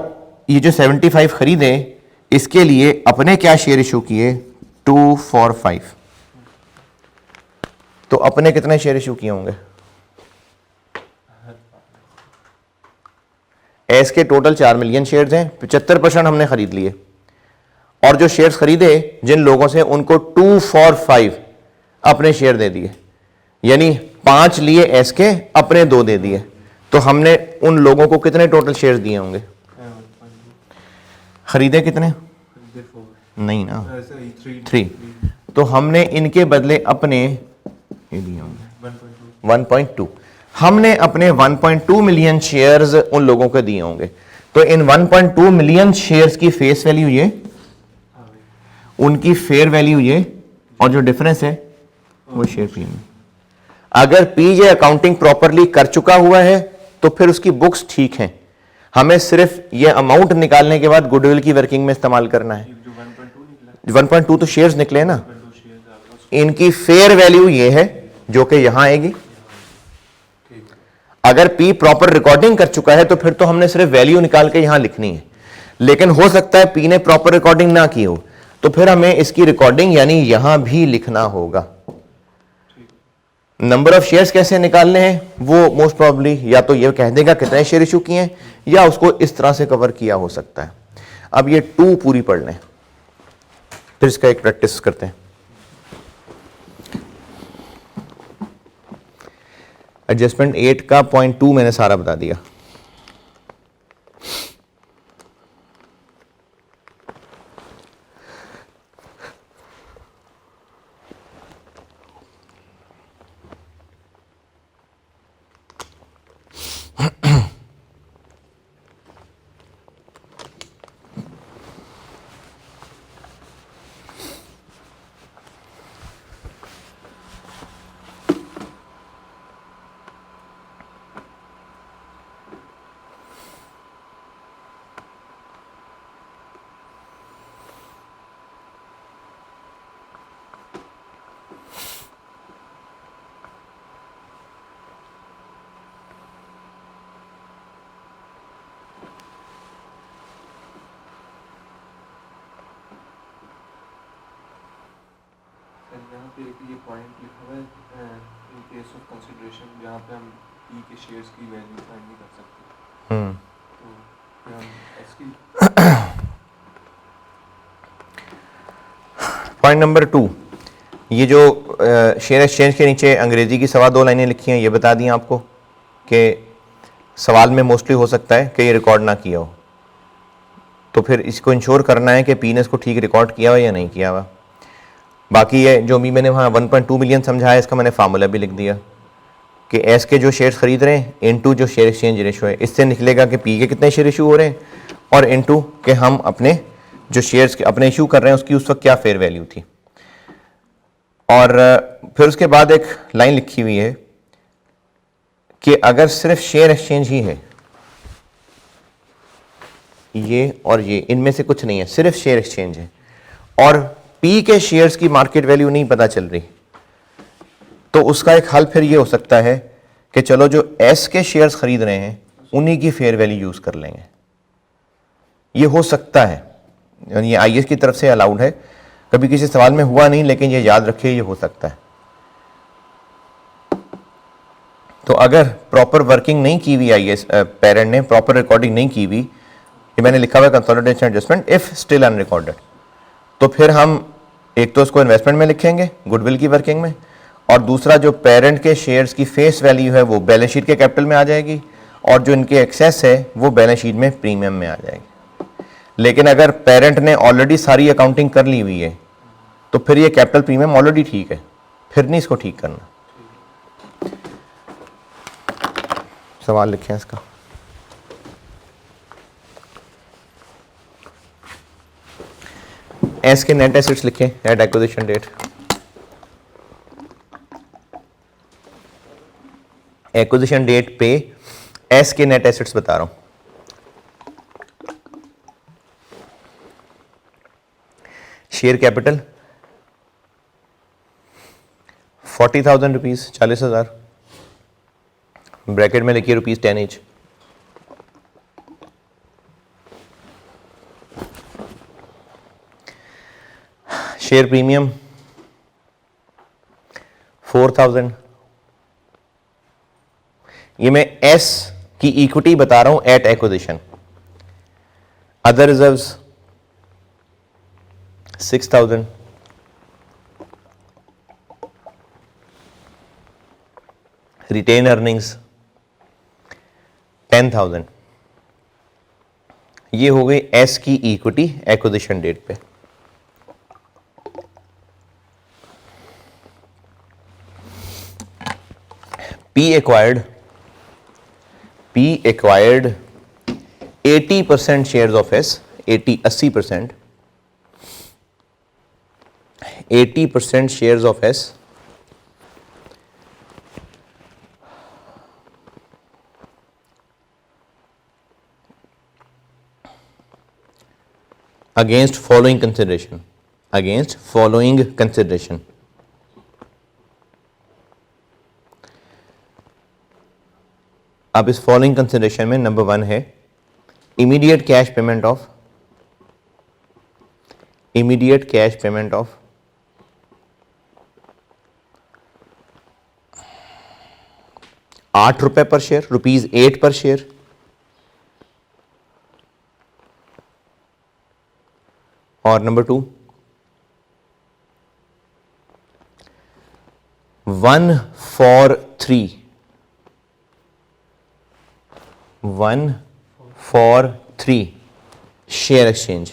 ये जो 75 खरीदे इसके लिए अपने क्या शेयर इशू किए? 2 for 5। तो अपने कितने शेयर इशू किए होंगे? एस के टोटल 4 मिलियन शेयर्स हैं, 75% हमने खरीद लिए और जो शेयर्स खरीदे जिन लोगों से उनको 2 for 5 अपने शेयर दे दिए, यानी 5 लिए एस के, अपने 2 दे दिए। तो हमने उन लोगों को कितने टोटल शेयर्स दिए होंगे? खरीदे कितने? नहीं ना, 3। तो हमने इनके बदले अपने ये दिए होंगे 1.2। हमने अपने 1.2 मिलियन शेयर्स उन लोगों को दिए होंगे। तो इन 1.2 मिलियन शेयर्स की फेस वैल्यू ये, उनकी फेयर वैल्यू ये, और जो डिफरेंस है वो शेयर प्रीमियम। अगर पीजे अकाउंटिंग प्रॉपरली कर चुका हुआ है तो फिर उसकी बुक्स ठीक हैं। हमें सिर्फ ये अमाउंट निकालने के बाद गुडविल की वर्किंग में इस्तेमाल करना है। 1.2 तो शेयर्स निकले ना, इनकी फेयर वैल्यू ये है जो कि यहां आएगी। अगर पी प्रॉपर रिकॉर्डिंग कर चुका है तो फिर तो हमने सिर्फ वैल्यू निकाल के यहां लिखनी है, लेकिन हो सकता है पी ने प्रॉपर रिकॉर्डिंग ना की हो, तो फिर हमें इसकी रिकॉर्डिंग यानी यहां भी लिखना होगा। नंबर ऑफ शेयर्स कैसे निकालने हैं वो मोस्ट प्रॉब्ली या तो ये कह देगा कितने शेयर इशू किए हैं, या उसको इस तरह से कवर किया हो सकता है। अब ये 2 पूरी पढ़ लें, फिर इसका एक प्रैक्टिस करते हैं। एडजस्टमेंट 8 का पॉइंट 2 मैंने सारा बता दिया। यहाँ पे एक ये पॉइंट लिखा हुआ है इन केस ऑफ कंसिडरेशन, जहाँ पे हम पी के शेयर्स की वैल्यू फाइंड नहीं कर सकते। तो फिर हम इसकी पॉइंट नंबर 2, ये जो शेयर एक्सचेंज के नीचे अंग्रेजी की 2.25 लाइनें लिखी हैं, ये बता दी आपको कि सवाल में मोस्टली हो सकता है कि ये रिकॉर्ड ना किया हो, तो फिर इसको इंश्योर करना है कि पी ने इसको ठीक रिकॉर्ड किया हुआ या नहीं किया हुआ। बाकी ये जो भी मैंने वहाँ 1.2 मिलियन समझाया, इसका मैंने फार्मूला भी लिख दिया कि एस के जो शेयर्स खरीद रहे हैं इनटू जो शेयर एक्सचेंज रेशो है, इससे निकलेगा कि पी के कितने शेयर इशू हो रहे हैं और इनटू के हम अपने जो शेयर्स अपने इशू कर रहे हैं उसकी उस वक्त क्या फेयर वैल्यू थी। और फिर उसके बाद एक लाइन लिखी हुई है कि अगर सिर्फ शेयर एक्सचेंज ही है, ये और ये, इनमें से कुछ नहीं है, सिर्फ शेयर एक्सचेंज है और पी के शेयर्स की मार्केट वैल्यू नहीं पता चल रही, तो उसका एक हल फिर ये हो सकता है कि चलो जो एस के शेयर्स खरीद रहे हैं उन्हीं की फेयर वैल्यू यूज कर लेंगे। ये हो सकता है, यानी ये आईएएस की तरफ से अलाउड है, कभी किसी सवाल में हुआ नहीं, लेकिन ये याद रखिए ये हो सकता है। तो अगर प्रॉपर वर्किंग नहीं की हुई आईएएस पेरेंट ने प्रॉपर रिकॉर्डिंग नहीं की हुई, ये मैंने लिखा हुआ है consolidation adjustment if still unrecorded, तो फिर हम एक तो उसको इन्वेस्टमेंट में लिखेंगे गुडविल की वर्किंग में, और दूसरा जो पेरेंट के शेयर्स की फेस वैल्यू है वो बैलेंस शीट के कैपिटल में आ जाएगी और जो इनके एक्सेस है वो बैलेंस शीट में प्रीमियम में आ जाएगी। लेकिन अगर पेरेंट ने ऑलरेडी सारी अकाउंटिंग कर ली हुई है तो फिर ये कैपिटल प्रीमियम ऑलरेडी ठीक है, फिर नहीं इसको ठीक करना। सवाल लिखें इसका। एस के नेट एसेट्स लिखें at acquisition date. Acquisition date पे एस के नेट एसेट्स बता रहा हूं। शेयर कैपिटल 40,000 रुपीज, 40,000, ब्रैकेट में लिखिए ₹10 ईच। Share premium 4,000। ये मैं एस की इक्विटी बता रहा हूं at acquisition. Other reserves 6,000। Retained earnings 10,000। ये हो गई एस की इक्विटी एक्विजिशन डेट पे। P acquired 80% shares of S, 80% 80% shares of S against following consideration, against following consideration। अब इस फॉलोइंग कंसिडरेशन में नंबर 1 है इमीडिएट कैश पेमेंट ऑफ 8 रुपए पर शेयर, ₹8 पर शेयर। और नंबर 2 1 for 3 शेयर एक्सचेंज।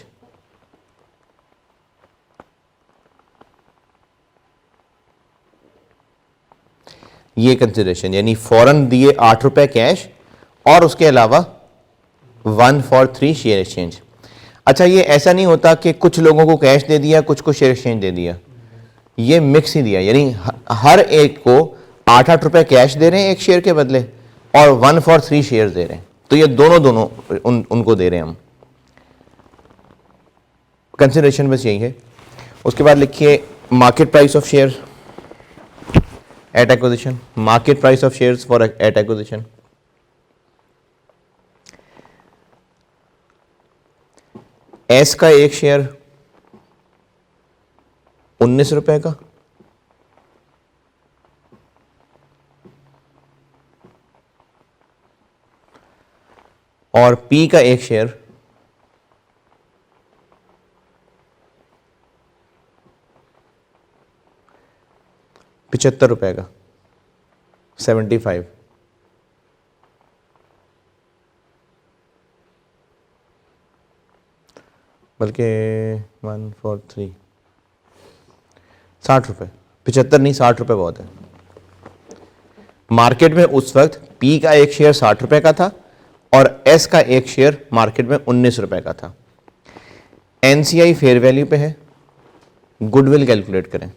ये कंसिडरेशन यानी फौरन दिए 8 रुपए कैश और उसके अलावा 1 for 3 शेयर एक्सचेंज। अच्छा, ये ऐसा नहीं होता कि कुछ लोगों को कैश दे दिया, कुछ को शेयर एक्सचेंज दे दिया, ये मिक्स ही दिया, यानी हर एक को 8-8 रुपए कैश दे रहे हैं एक शेयर के बदले और 1 for 3 शेयर दे रहे हैं। तो ये दोनों उनको दे रहे हैं हम। कंसिडरेशन बस यही है। उसके बाद लिखिए market price of share at acquisition, market price of shares for at acquisition. S का एक शेयर 19 रुपए का, और पी का एक शेयर 75 रुपए का, 75। बल्कि 1 for 3 60 रुपए, 75 नहीं 60 रुपए बहुत है। मार्केट में उस वक्त पी का एक शेयर 60 रुपए का था और एस का एक शेयर मार्केट में 19 रुपए का था। एनसीआई फेयर वैल्यू पे है, गुडविल कैलकुलेट करें।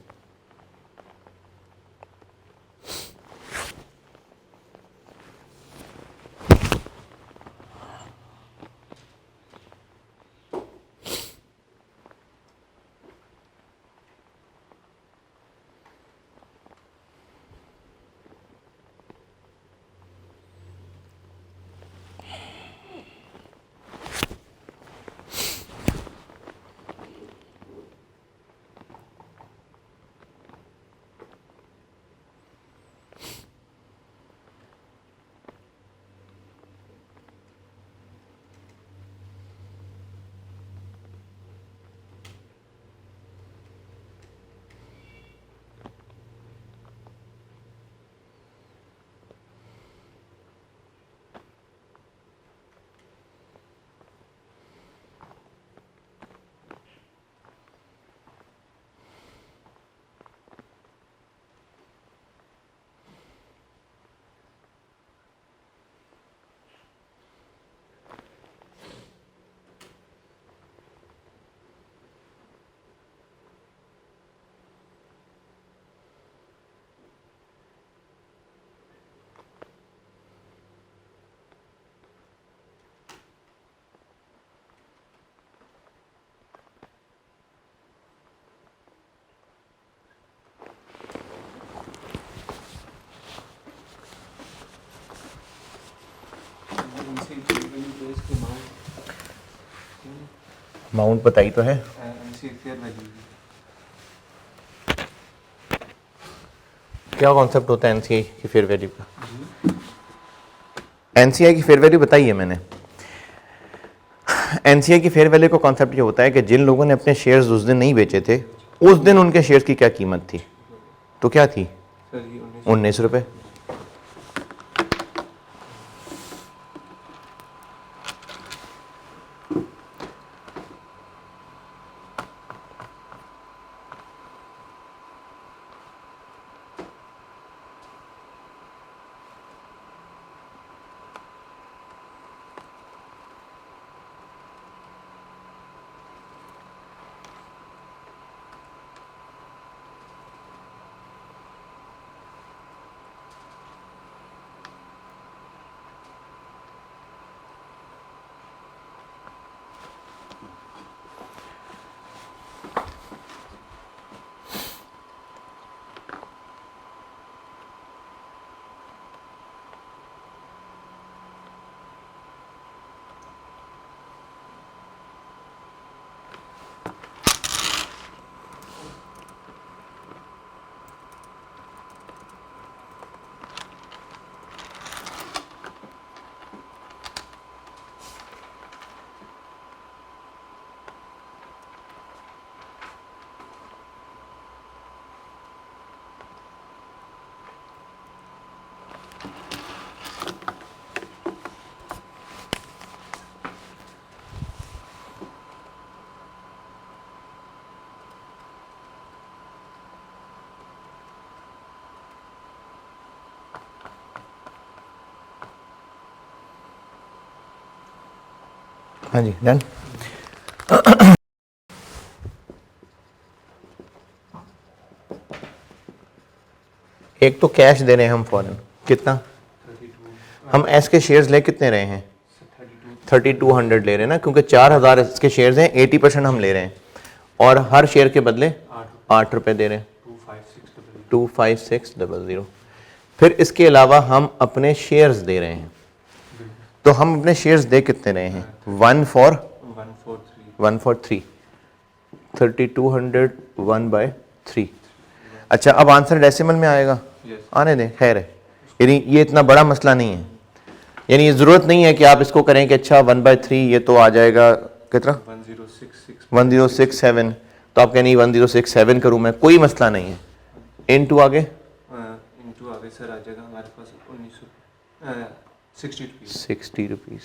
अमाउंट बताई तो है, एनसीए फेयर वैल्यू। क्या कॉन्सेप्ट होता है एनसीआई की फेयर वैल्यू का? एनसीआई की फेयर वैल्यू बताई है मैंने। एनसीआई की फेयर वैल्यू का कॉन्सेप्ट ये होता है कि जिन लोगों ने अपने शेयर्स उस दिन नहीं बेचे थे, उस दिन उनके शेयर्स की क्या कीमत थी, तो क्या थी? सर ये 19 रुपये। हाँ जी, डन। एक तो कैश दे रहे हैं हम फॉरेन, कितना? 32 हम एस के शेयर्स ले कितने रहे हैं? 3200 ले रहे हैं ना, क्योंकि 4000 इसके शेयर्स हैं, 80% हम ले रहे हैं, और हर शेयर के बदले 8 रुपये दे रहे हैं, 25600। फिर इसके अलावा हम अपने शेयर्स दे रहे हैं, तो हम अपने शेयर्स दे कितने रहे हैं? 143 3200 1/3। अच्छा, अब आंसर डेसिमल में आएगा? आने दें, खैर है, यानी ये इतना बड़ा मसला नहीं है, यानी ये ज़रूरत नहीं है कि आप इसको करें कि अच्छा 1/3 ये तो आ जाएगा कितना? 1067। तो आप कहें नहीं 1067 करूँ मैं, कोई मसला नहीं है। इनटू आगे सर आ जाएगा हमारे पास 60 रुपीज़।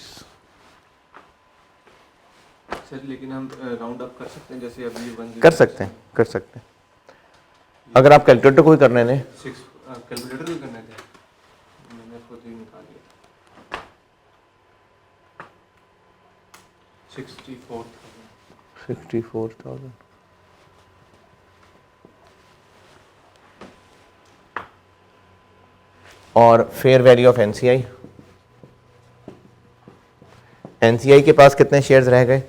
सर लेकिन हम राउंड अप कर सकते हैं, जैसे अभी 10 कर सकते हैं। अगर आप कैलकुलेटर कोई करने दें, कैलकुलेटर भी करने थे, मैंने खुद ही निकाल लिया। 64,000। और fair value of NCI, NCI के पास कितने शेयर्स रह गए?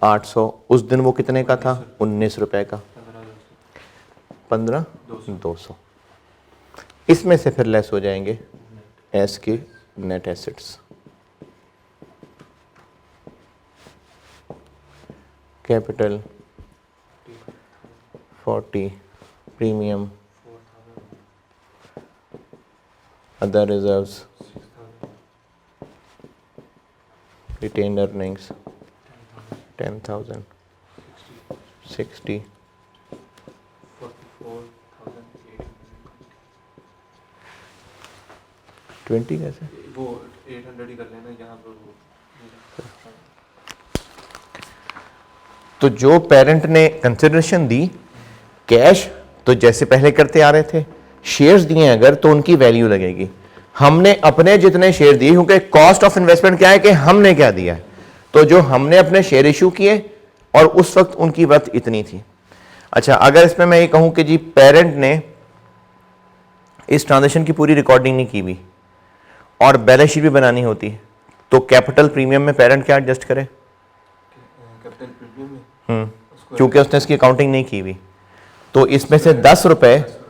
800। उस दिन वो कितने का था? 19 रुपए का। 15,200। इसमें से फिर लेस हो जाएंगे एस के net assets. Capital 40, premium, other reserves, retained earnings 10,000, 60, 20 कैसे? वो 800 ही कर लेना यहाँ पर। वो तो जो पेरेंट ने कंसिडरेशन दी कैश, तो जैसे पहले करते आ रहे थे, शेयर्स दिए अगर तो उनकी वैल्यू लगेगी। हमने अपने जितने शेयर दिए, क्योंकि कॉस्ट ऑफ इन्वेस्टमेंट क्या है कि हमने क्या दिया है, तो जो हमने अपने शेयर इशू किए और उस वक्त उनकी वर्थ इतनी थी। अच्छा, अगर इसमें मैं ये कहूं कि जी पेरेंट ने इस ट्रांजैक्शन की पूरी रिकॉर्डिंग नहीं की हुई और बैलेंस शीट भी बनानी होती, तो कैपिटल प्रीमियम में पेरेंट क्या एडजस्ट करे? कैपिटल प्रीमियम में क्योंकि उसने इसकी अकाउंटिंग नहीं की हुई, तो इसमें से 10 रुपए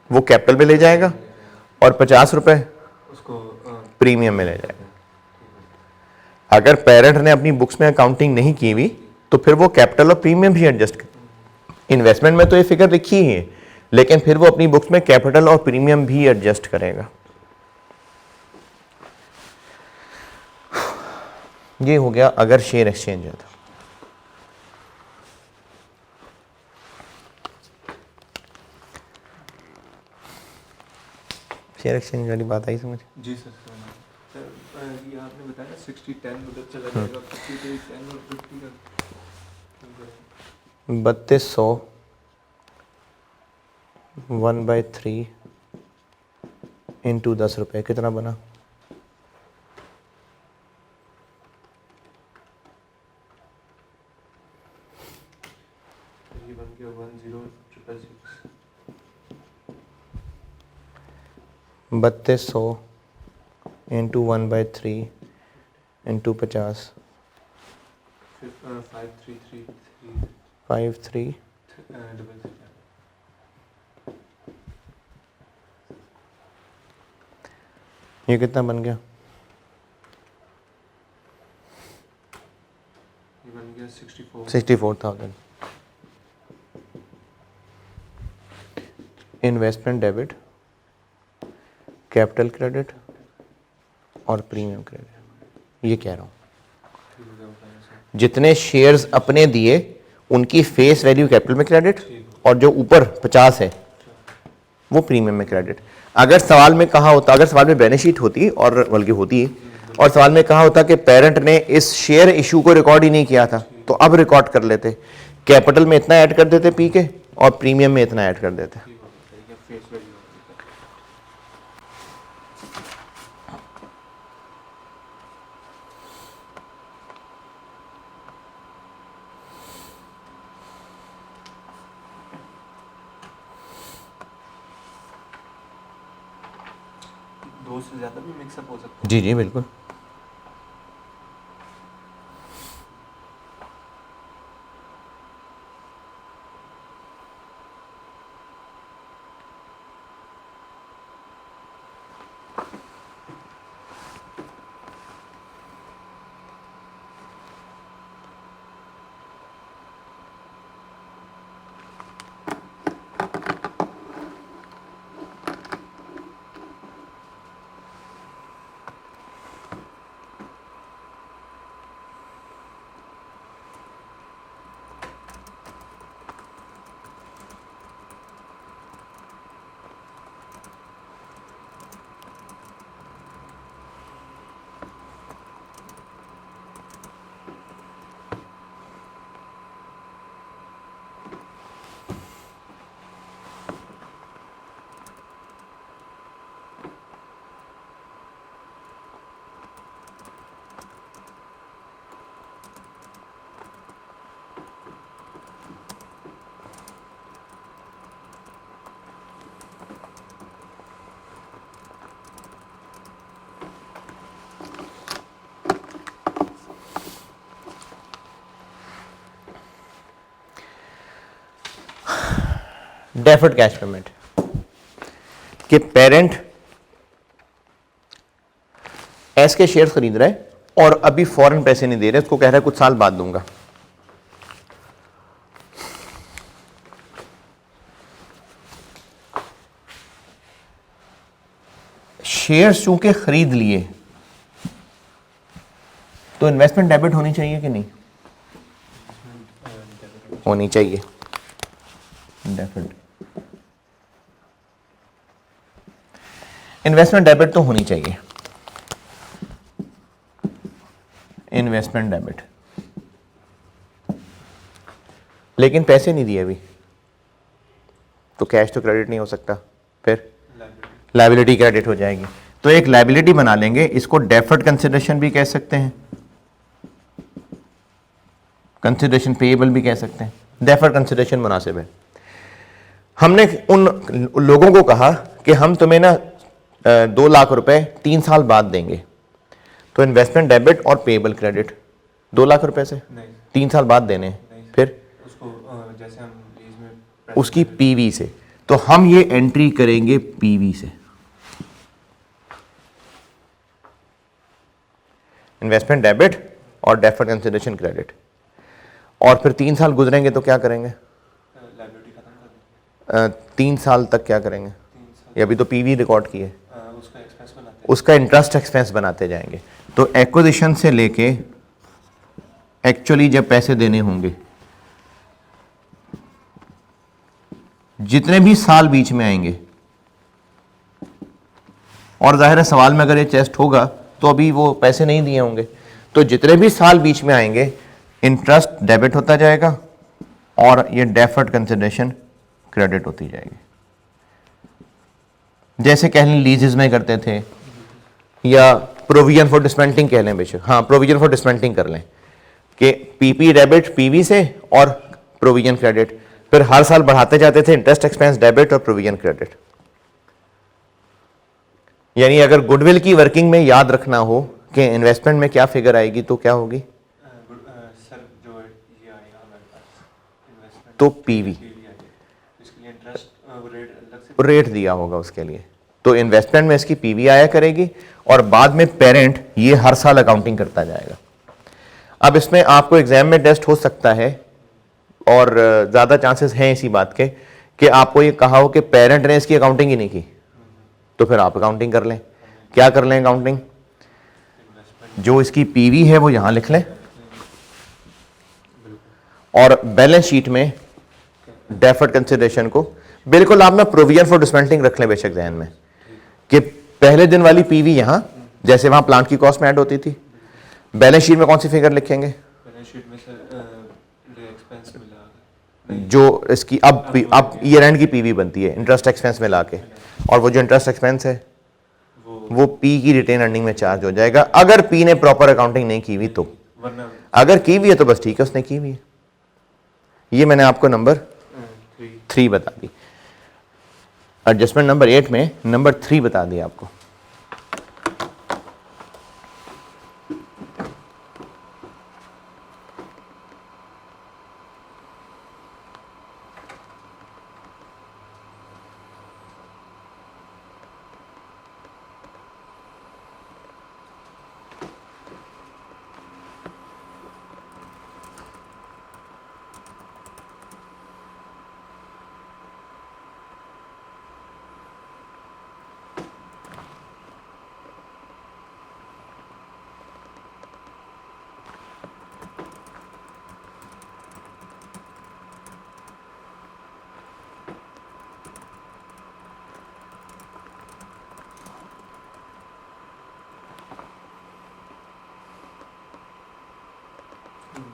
वो कैपिटल में ले जाएगा और 50 रुपए उसको प्रीमियम में ले जाएगा। अगर पेरेंट ने अपनी बुक्स में अकाउंटिंग नहीं की हुई तो फिर वो कैपिटल और प्रीमियम भी एडजस्ट कर। इन्वेस्टमेंट में तो ये फिगर लिखी ही है, लेकिन फिर वो अपनी बुक्स में कैपिटल और प्रीमियम भी एडजस्ट करेगा। ये हो गया अगर शेयर एक्सचेंज है तो। शेयर एक्सचेंज वाली बात आई समझ? जी सर। ये आपने बताया 60-10 उधर चला जाएगा, 50-10 और 50 का 3200 1/3 इंटू 10 रुपये कितना बना? ये बन गया 10,666। 3200 इंटू 1/3 इंटू 50 फिर 5333 53 डबल ये कितना बन गया? ये बन गया 64। 64,000। इन्वेस्टमेंट डेबिट, कैपिटल क्रेडिट और प्रीमियम क्रेडिट, ये कह रहा हूँ। जितने शेयर्स अपने दिए उनकी फेस वैल्यू कैपिटल में क्रेडिट, और जो ऊपर 50 है वो प्रीमियम में क्रेडिट। अगर सवाल में कहा होता, अगर सवाल में बैलेंस शीट होती और बल्कि होती है, और सवाल में कहा होता कि पेरेंट ने इस शेयर इशू को रिकॉर्ड ही नहीं किया था, तो अब रिकॉर्ड कर लेते, कैपिटल में इतना ऐड कर देते पी के और प्रीमियम में इतना ऐड कर देते। Face value. दो से ज़्यादा भी मिक्सअप हो सकता है। जी जी बिल्कुल। डेफर्ड कैश पेमेंट कि पेरेंट एस के शेयर खरीद रहा है और अभी फौरन पैसे नहीं दे रहे, उसको कह रहा है कुछ साल बाद दूंगा। शेयर्स चूंकि खरीद लिए तो इन्वेस्टमेंट डेबिट होनी चाहिए कि नहीं? होनी चाहिए। डेफर्ड इन्वेस्टमेंट डेबिट तो होनी चाहिए। इन्वेस्टमेंट डेबिट, लेकिन पैसे नहीं दिए अभी, तो कैश तो क्रेडिट नहीं हो सकता, फिर लायबिलिटी क्रेडिट हो जाएगी। तो एक लायबिलिटी बना लेंगे, इसको डेफर्ड कंसिडरेशन भी कह सकते हैं, कंसिडरेशन पेएबल भी कह सकते हैं। डेफर्ड कंसिडरेशन मुनासिब है। हमने उन लोगों को कहा कि हम तुम्हें ना 2 लाख रुपए 3 साल बाद देंगे, तो इन्वेस्टमेंट डेबिट और पेएबल क्रेडिट 2 लाख रुपए से नहीं 3 साल बाद देने, फिर उसको जैसे हम लीज में उसकी पीवी से, तो हम ये एंट्री करेंगे पीवी से। इन्वेस्टमेंट डेबिट और डेफर्ड कंसिडरेशन क्रेडिट, और फिर 3 साल गुजरेंगे तो क्या करेंगे? लाइबिलिटी खत्म कर देंगे। 3 साल तक क्या करेंगे? 3 साल ये अभी तो पीवी रिकॉर्ड की है, उसका एक्सपेंस बनाते उसका इंटरेस्ट एक्सपेंस बनाते जाएंगे। तो एक्विजिशन से लेके एक्चुअली जब पैसे देने होंगे, जितने भी साल बीच में आएंगे, और जाहिर है सवाल में अगर ये टेस्ट होगा तो अभी वो पैसे नहीं दिए होंगे, तो जितने भी साल बीच में आएंगे इंटरेस्ट डेबिट होता जाएगा और ये डेफर्ड कंसिडरेशन क्रेडिट होती जाएगी। जैसे कह लें लीजेस में करते थे, या प्रोविजन फॉर डिस्मेंटलिंग कह लें बेशक, हाँ प्रोविजन फॉर डिस्मेंटलिंग कर लें कि पीपी डेबिट पीवी से और प्रोविजन क्रेडिट, फिर हर साल बढ़ाते जाते थे इंटरेस्ट एक्सपेंस डेबिट और प्रोविजन क्रेडिट। यानी अगर गुडविल की वर्किंग में याद रखना हो कि इन्वेस्टमेंट में क्या फिगर आएगी तो क्या होगी? सर जो ये आएगा हमारे पास इन्वेस्टमेंट तो पीवी इसके लिए इंटरेस्ट रेट अलग से रेट दिया होगा उसके लिए, तो इन्वेस्टमेंट में इसकी पीवी आया करेगी और बाद में पेरेंट ये हर साल अकाउंटिंग करता जाएगा। अब इसमें आपको एग्जाम में टेस्ट हो सकता है और ज़्यादा चांसेस हैं इसी बात के कि आपको ये कहा हो कि पेरेंट ने इसकी अकाउंटिंग ही नहीं की, तो फिर आप अकाउंटिंग कर लें। क्या कर लें अकाउंटिंग? जो इसकी पीवी है वो यहां लिख लें और बैलेंस शीट में डेफर्ड कंसिडरेशन को बिल्कुल आप ना प्रोविजन फॉर डिस्मेंटलिंग रख लें बेशक ध्यान में कि पहले दिन वाली पीवी यहां, जैसे वहां प्लांट की कॉस्ट में ऐड होती थी, बैलेंस शीट में कौन सी फिगर लिखेंगे? बैलेंस शीट में सर एक्सपेंस मिला जो इसकी अब ईयर एंड की पीवी बनती है इंटरेस्ट एक्सपेंस में लाके, और वो जो इंटरेस्ट एक्सपेंस है वो पी की रिटेन अर्निंग में चार्ज हो जाएगा अगर पी ने प्रॉपर अकाउंटिंग नहीं की हुई तो। वरना अगर की हुई है तो बस ठीक है, उसने की हुई है। ये मैंने आपको नंबर 3 बता दी, एडजस्टमेंट नंबर 8 में नंबर 3 बता दिया आपको।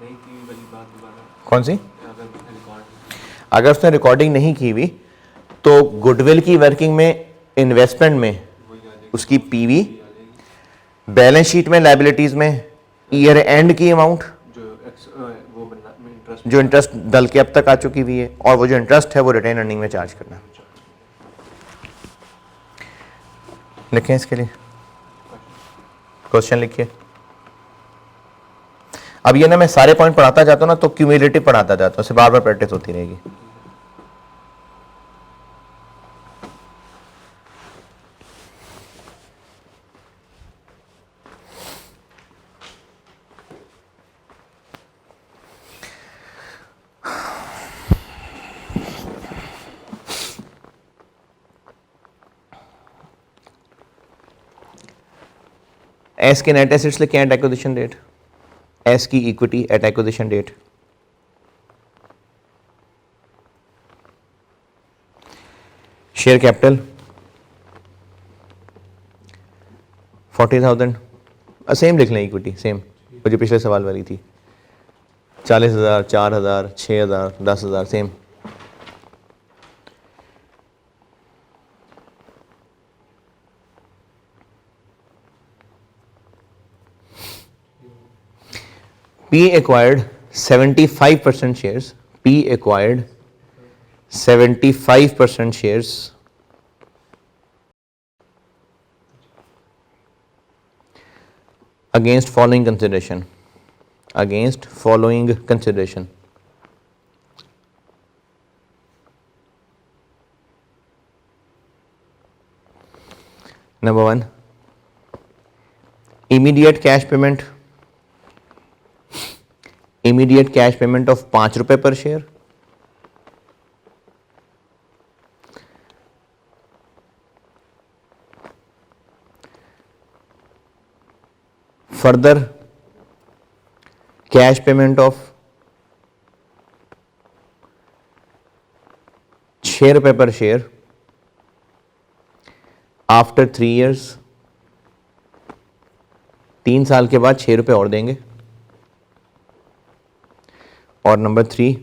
नहीं की वाली बात दोबारा कौन सी? अगर रिकॉर्ड अगर उसने रिकॉर्डिंग नहीं की हुई तो गुडविल की वर्किंग में इन्वेस्टमेंट में वही आ जाएगी उसकी पीवी, आ जाएगी बैलेंस शीट में लायबिलिटीज में ईयर एंड की अमाउंट वो बनना इंटरेस्ट जो इंटरेस्ट डल के अब तक आ चुकी हुई है, और वो जो इंटरेस्ट है वो रिटेन अर्निंग में चार्ज करना। लिखें इसके लिए क्वेश्चन लिखिए। अब ये ना मैं सारे पॉइंट पढ़ाता जाता हूँ ना तो क्यूमुलेटिव पढ़ाता जाता हूँ, उससे बार बार प्रैक्टिस होती रहेगी। एस के नेट एसेट्स लिखे एट एक्विजिशन डेट, एस की equity at acquisition date, share capital 40,000, same लिख लें इक्विटी सेम वो जो पिछले सवाल वाली थी, 40,000, 4,000, 6,000, 10,000 same. P acquired 75% shares. P acquired 75% shares against following consideration. Against following consideration. Number 1, immediate cash payment immediate cash payment of 5 रुपए पर share, further cash payment of 6 रुपए पर शेयर आफ्टर 3 ईयर्स, 3 साल के बाद 6 रुपए और देंगे। और number 3,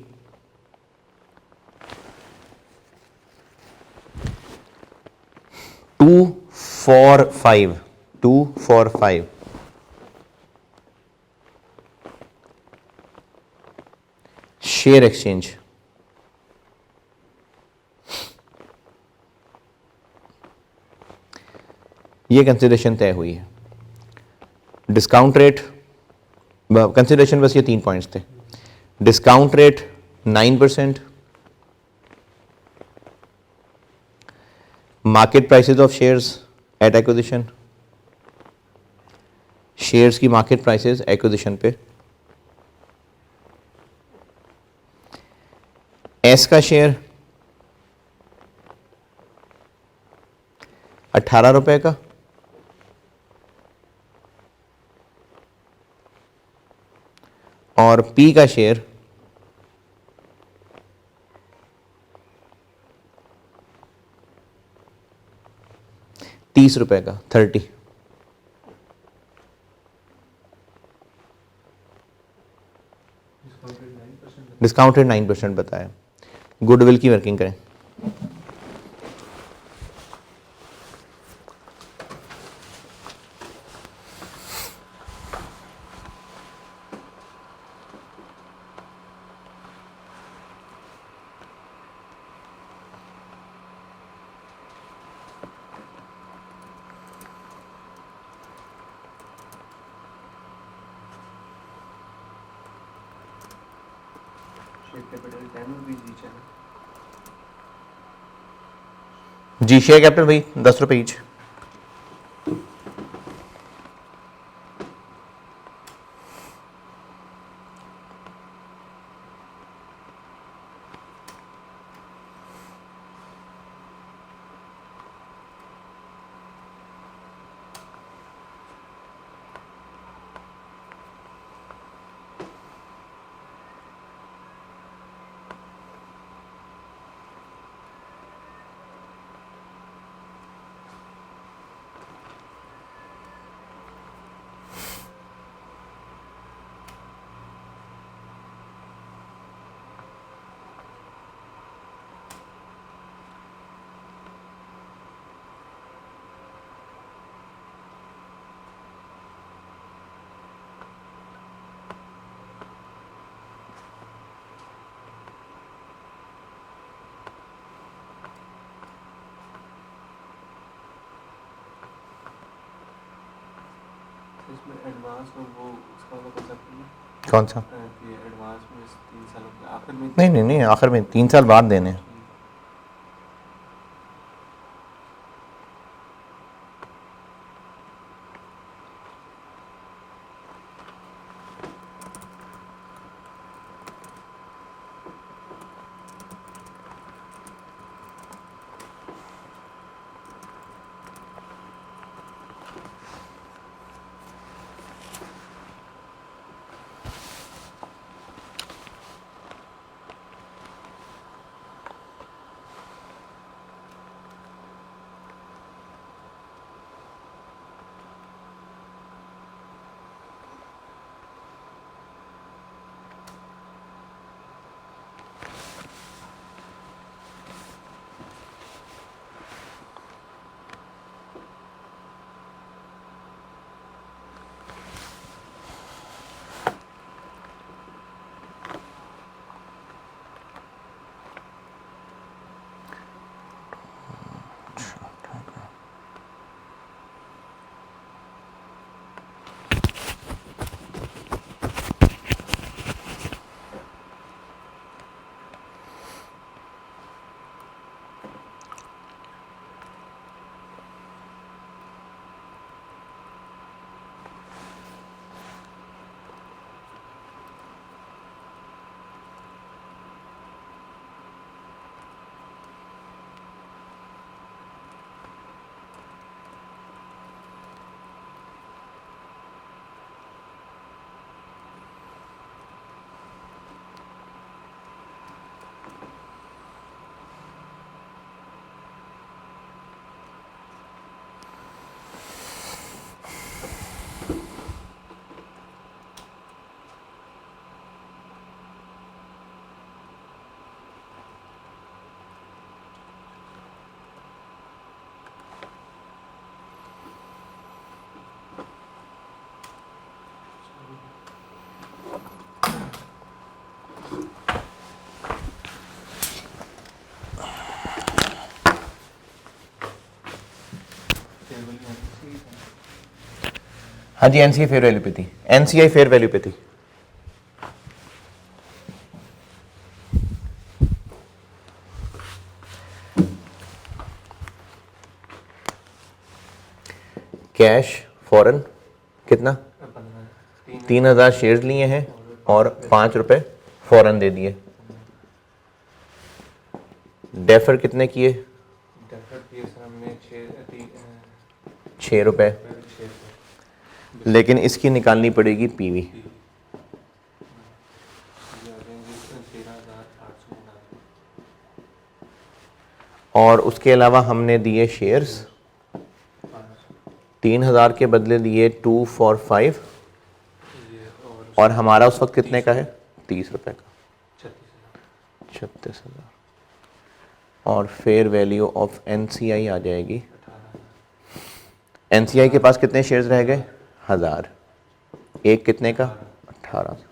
two for five share exchange. ये कंसिडरेशन तय हुई है। डिस्काउंट रेट, कंसिडरेशन बस ये 3 पॉइंट्स थे। Discount rate 9%, market prices of shares at acquisition, shares की मार्केट प्राइसेस एक्विजिशन पे, एस का शेयर 18 रुपए का, और पी का शेयर 30 रुपए का, 30। डिस्काउंटेड 9% बताया। गुडविल की वर्किंग करें। कैपिटल 10 रुपीज ईच है। जी, शेयर कैपिटल भाई 10 रुपए ईच। इसमें एडवांस और वो उसका वाला कंसेप्ट है कौन सा? कि एडवांस में 3 सालों के आखिर में नहीं नहीं नहीं, आखिर में 3 साल बाद देने हैं। हाँ जी, एनसीआई फेयर वैल्यू पे थी, एनसीआई फेयर वैल्यू पे थी। कैश फॉरन कितना, 3,000 शेयर्स लिए हैं और 5 रुपए फॉरन दे दिए। डेफर कितने किए, डेफर्ड किए सर हमने 6 रुपए, लेकिन इसकी निकालनी पड़ेगी पीवी। 13,899 और उसके अलावा हमने दिए शेयर्स 3,000 के बदले दिए 2 for 5, और हमारा उस वक्त कितने का है, 30 रुपए का, 36,000। और फेयर वैल्यू ऑफ एनसीआई आ जाएगी, एनसीआई के पास कितने शेयर्स रह गए, 1000, एक कितने का, 18,000।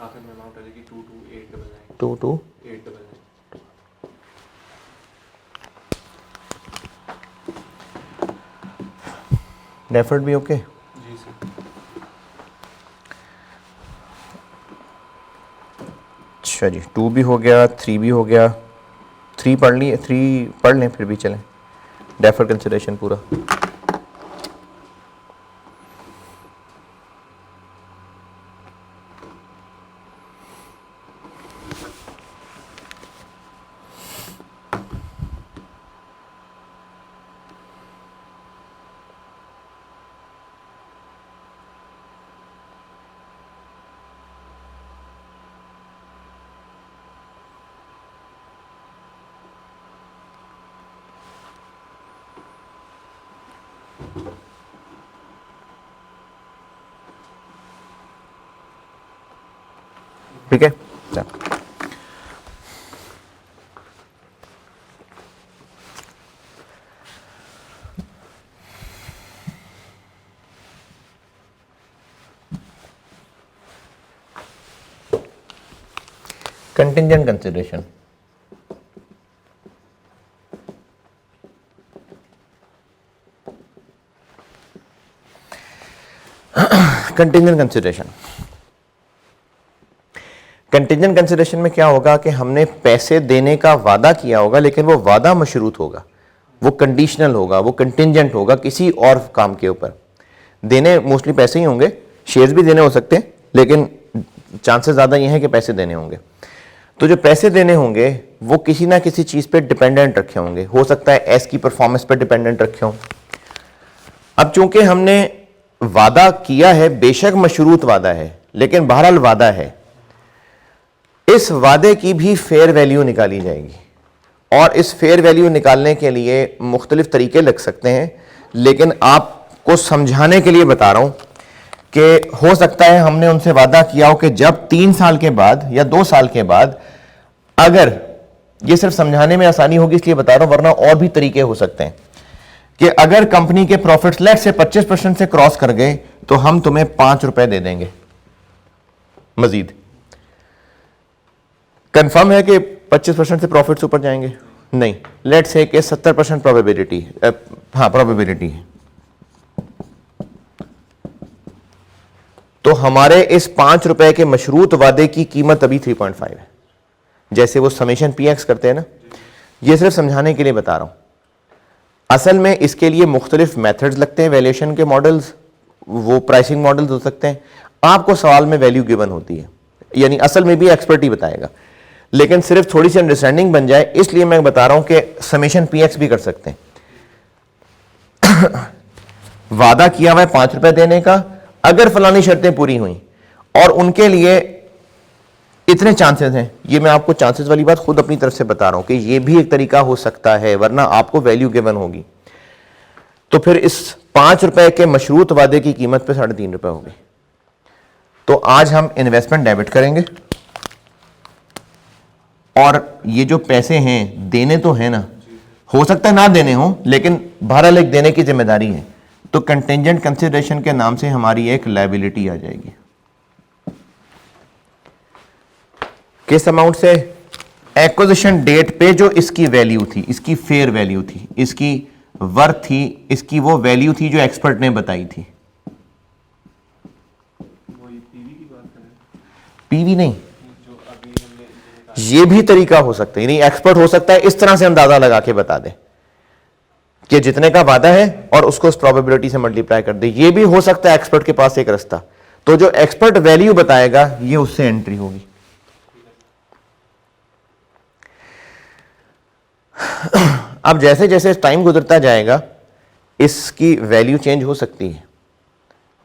आखिर में अमाउंट आ जाएगी 22899 22899। डेफर्ड भी ओके। जी सर। अच्छा जी, 2 भी हो गया, 3 भी हो गया, 3 पढ़ लिए, 3 पढ़ लें फिर भी चलें, डेफर्ड कंसिडरेशन पूरा। ठीक है, चल। Contingent consideration, contingent consideration, contingent consideration में क्या होगा कि हमने पैसे देने का वादा किया होगा, लेकिन वो वादा मशरूत होगा, वो कंडीशनल होगा, वो कंटिंजेंट होगा किसी और काम के ऊपर। देने मोस्टली पैसे ही होंगे, शेयर्स भी देने हो सकते हैं, लेकिन चांसेस ज़्यादा ये हैं कि पैसे देने होंगे। तो जो पैसे देने होंगे वो किसी ना किसी चीज़ पे डिपेंडेंट रखे होंगे, हो सकता है एस की परफॉर्मेंस पे डिपेंडेंट रखे हों। अब चूंकि हमने वादा किया है, बेशक मशरूत वादा है, लेकिन बहरहाल वादा है, इस वादे की भी फेयर वैल्यू निकाली जाएगी। और इस फेयर वैल्यू निकालने के लिए मुख्तलिफ तरीके लग सकते हैं, लेकिन आपको समझाने के लिए बता रहा हूं कि हो सकता है हमने उनसे वादा किया हो कि जब 3 साल के बाद या 2 साल के बाद, अगर, ये सिर्फ समझाने में आसानी होगी इसलिए बता रहा हूं, वरना और भी तरीके हो सकते हैं कि अगर कंपनी के प्रॉफिट्स लेट से 25% से क्रॉस कर गए तो हम तुम्हें 5 रुपए दे देंगे मजीद। कंफर्म है कि 25% से प्रॉफिट्स ऊपर जाएंगे? नहीं, लेट से कि 70% प्रोबेबिलिटी, हाँ प्रोबेबिलिटी है। तो हमारे इस 5 रुपए के मशरूत वादे की कीमत अभी 3.5 है, जैसे वो समेशन पी एक्स करते हैं ना। ये सिर्फ समझाने के लिए बता रहा हूं, असल में इसके लिए मुख्तलिफ मेथड्स लगते हैं, वैल्यूएशन के मॉडल्स, वो प्राइसिंग मॉडल्स हो सकते हैं। आपको सवाल में वैल्यू गिवन होती है, यानी असल में भी एक्सपर्ट ही बताएगा, लेकिन सिर्फ थोड़ी सी अंडरस्टैंडिंग बन जाए इसलिए मैं बता रहा हूं कि समेशन पी एक्स भी कर सकते हैं। वादा किया हुआ है 5 रुपए देने का, अगर फलानी शर्तें पूरी हुई और उनके लिए इतने चांसेस हैं, ये मैं आपको चांसेस वाली बात खुद अपनी तरफ से बता रहा हूं कि ये भी एक तरीका हो सकता है, वरना आपको वैल्यू गिवन होगी। तो फिर इस 5 रुपए के मशरूत वादे की कीमत पे 3.5 रुपए होगी। तो आज हम इन्वेस्टमेंट डेबिट करेंगे, और ये जो पैसे हैं देने तो है ना, हो सकता है ना देने हो, लेकिन बहरहाल एक देने की जिम्मेदारी है। तो कंटिंजेंट कंसिडरेशन के नाम से हमारी एक लायबिलिटी आ जाएगी। किस अमाउंट से? एक्विजिशन डेट पे जो इसकी वैल्यू थी, इसकी फेयर वैल्यू थी, इसकी वर्थ थी, इसकी वो वैल्यू थी जो एक्सपर्ट ने बताई थी। वही पीवी की बात करें, पीवी नहीं, जो अभी हमने निकाला। ये भी तरीका हो सकता है, यानी एक्सपर्ट हो सकता है इस तरह से अंदाजा लगा के बता दे कि जितने का वादा है और उसको उस प्रोबेबिलिटी से मल्टीप्लाई कर दे। ये भी हो सकता है एक्सपर्ट के पास एक रास्ता, तो जो एक्सपर्ट वैल्यू बताएगा ये उससे एंट्री होगी। अब जैसे जैसे टाइम गुजरता जाएगा इसकी वैल्यू चेंज हो सकती है,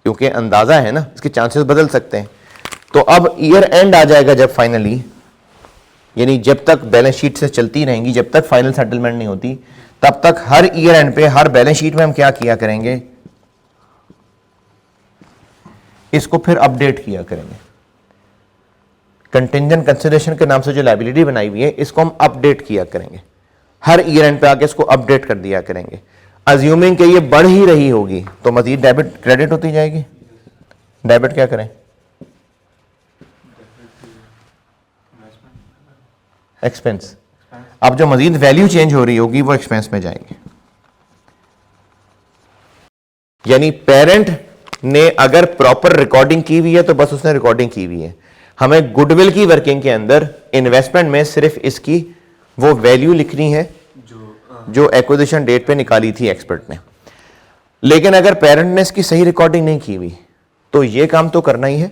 क्योंकि अंदाजा है ना, इसके चांसेस बदल सकते हैं। तो अब ईयर एंड आ जाएगा जब फाइनली, यानी जब तक बैलेंस शीट से चलती रहेंगी, जब तक फाइनल सेटलमेंट नहीं होती, तब तक हर ईयर एंड पे हर बैलेंस शीट में हम क्या किया करेंगे, इसको फिर अपडेट किया करेंगे। कंटिंजेंट कंसिडरेशन के नाम से जो लायबिलिटी बनाई हुई है इसको हम अपडेट किया करेंगे, हर ईयर एंड पे आके इसको अपडेट कर दिया करेंगे। अज्यूमिंग कि ये बढ़ ही रही होगी तो मजीद डेबिट क्रेडिट होती जाएगी। डेबिट क्या करें? एक्सपेंस। अब जो मजीद वैल्यू चेंज हो रही होगी वो एक्सपेंस में जाएंगे। यानी पेरेंट ने अगर प्रॉपर रिकॉर्डिंग की हुई है तो बस उसने रिकॉर्डिंग की हुई है। हमें गुडविल की वर्किंग के अंदर इन्वेस्टमेंट में सिर्फ इसकी वो वैल्यू लिखनी है जो एक्विजिशन डेट पे निकाली थी एक्सपर्ट ने। लेकिन अगर पेरेंट ने इसकी सही रिकॉर्डिंग नहीं की हुई तो ये काम तो करना ही है।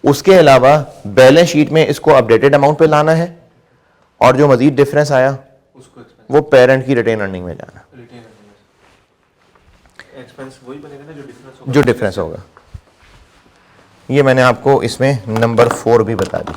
उसके अलावा बैलेंस शीट में इसको अपडेटेड अमाउंट पे लाना है और जो मजीद डिफरेंस आया उसको एक्सपेंस वो पेरेंट की रिटेन अर्निंग में जाना। रिटेन एक्सपेंस वही बनेगा ना जो डिफरेंस होगा। ये मैंने आपको इसमें नंबर 4 भी बता दी।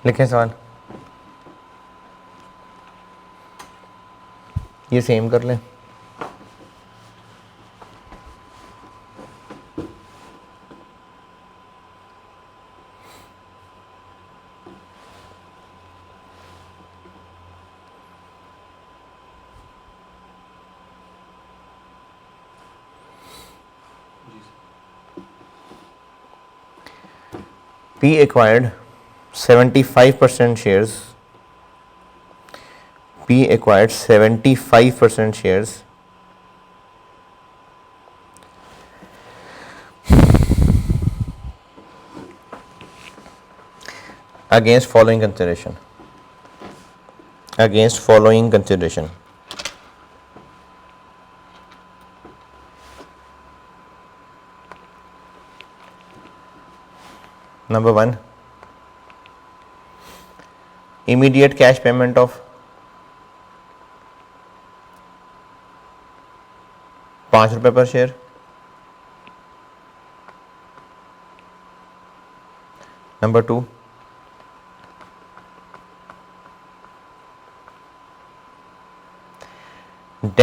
लिखें सवाल, ये सेम कर लें। P acquired 75% shares. P acquired 75% shares against following consideration. Against following consideration. Number 1, immediate cash payment of 5 रुपए पर share. Number 2,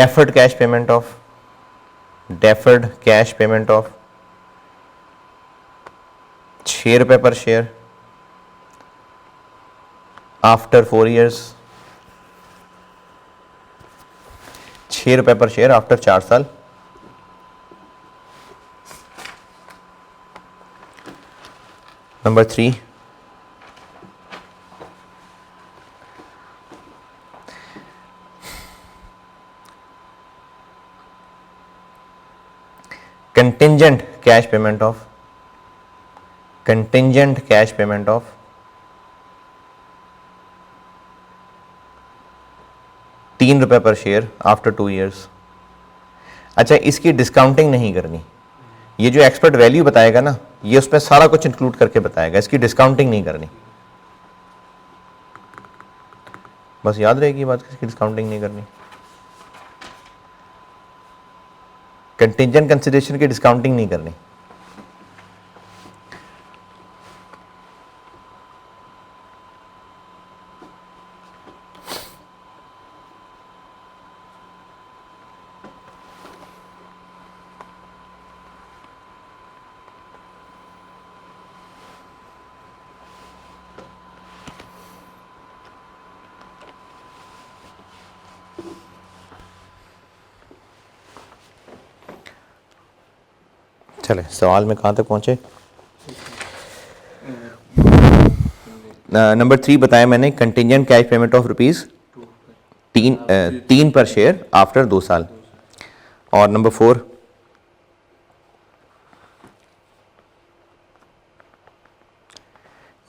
deferred cash payment of 6 रुपए पर शेयर आफ्टर 4 years। 6 रुपए पर शेयर आफ्टर 4 साल। Number 3, contingent cash payment of contingent cash payment of ₹3 पर share after 2 years. अच्छा, इसकी डिस्काउंटिंग नहीं करनी। ये जो एक्सपर्ट वैल्यू बताएगा ना, ये उसमें सारा कुछ इंक्लूड करके बताएगा, इसकी डिस्काउंटिंग नहीं करनी। बस याद रहेगी बात, इसकी डिस्काउंटिंग नहीं करनी। कंटिंजेंट कंसिडरेशन की डिस्काउंटिंग नहीं करनी। चले सवाल में कहाँ तक पहुँचे? नंबर 3 बताया मैंने, contingent cash payment of rupees 3 पर शेयर आफ्टर 2 साल। और number 4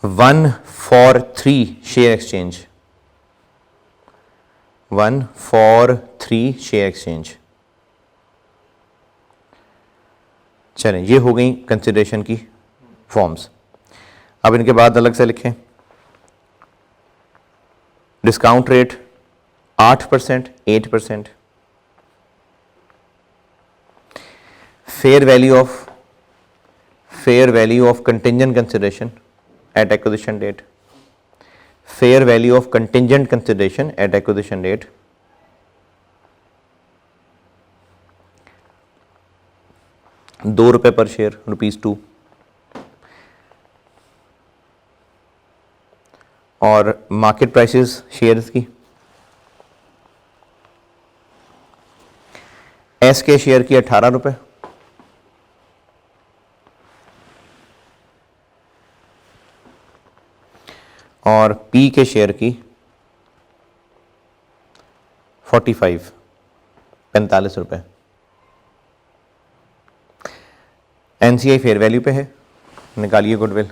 1-for-3 share exchange, 1-for-3 share exchange. चलें, ये हो गई कंसिडरेशन की फॉर्म्स। अब इनके बाद अलग से लिखें। Discount rate 8%, 8%। Fair value of contingent consideration at acquisition date, fair value of contingent consideration at acquisition date, ₹2 per share, ₹2। और मार्केट प्राइसेस शेयर्स की, एस के शेयर की ₹18, और पी के शेयर की 45 रुपए। एनसीआई फेयर वैल्यू पे है, निकालिए गुडविल।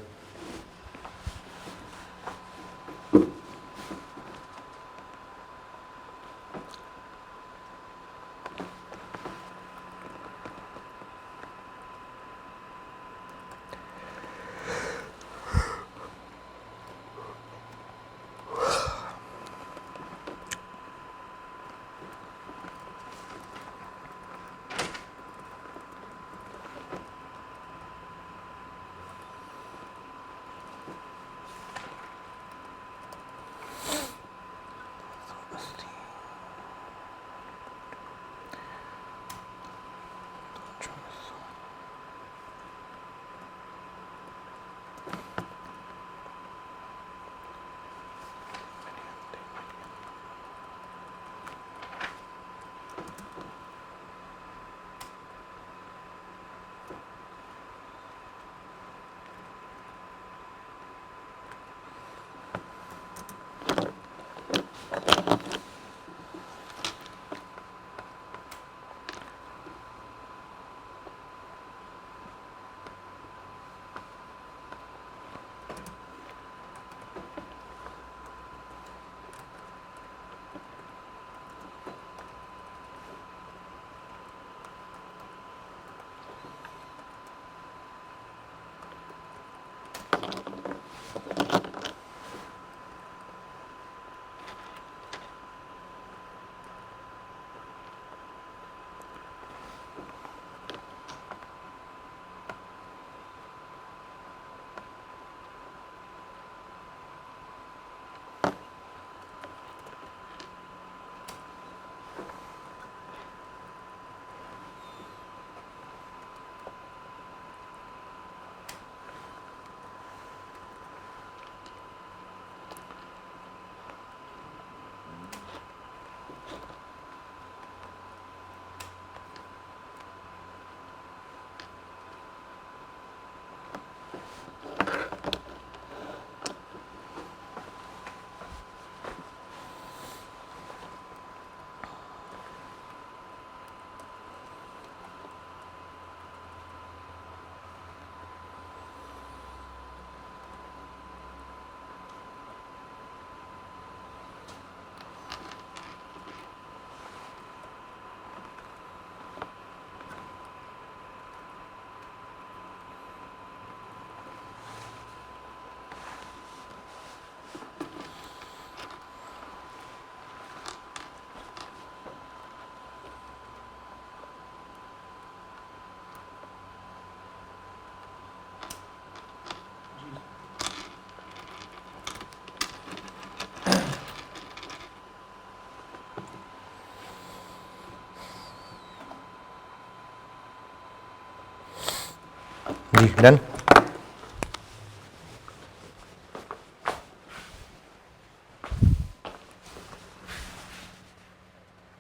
जी डन।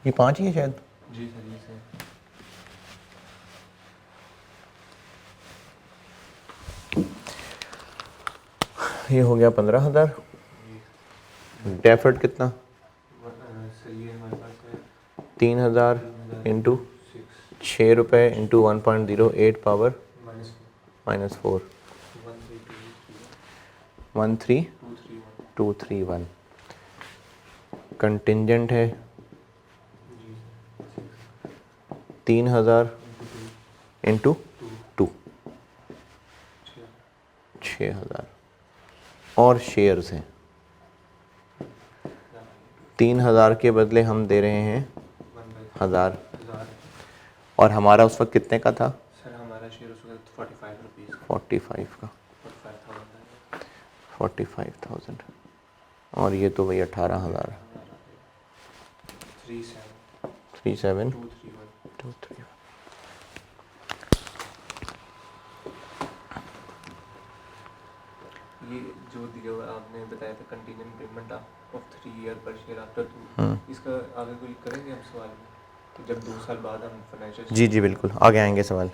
ये 5 ही है शायद। जी सर ये सर। ये हो गया 15,000। डेफर्ड कितना? सर ये हमारे पास है 3,000 इंटू 6 रुपये इंटू 1.08 पावर -4 13231। कंटिंजेंट है 3,000 इंटू 2 6,000 और शेयर्स हैं 3,000 के बदले हम दे रहे हैं 1,000 और हमारा उस वक्त कितने का था? सर हमारा शेयर उस वक्त 45 रुपीज़ 45 का 45,000 45,000 और ये तो वही 18,000 37 231। ये जो दिया हुआ आपने बताया था कंटिजेंट पेमेंट ऑफ 3 ईयर पर शेयर आफ्टर 2, इसका आगे कोई करेंगे हम सवाल में कि जब 2 साल बाद हम फाइनेंशियल जी जी बिल्कुल आगे आएंगे सवाल।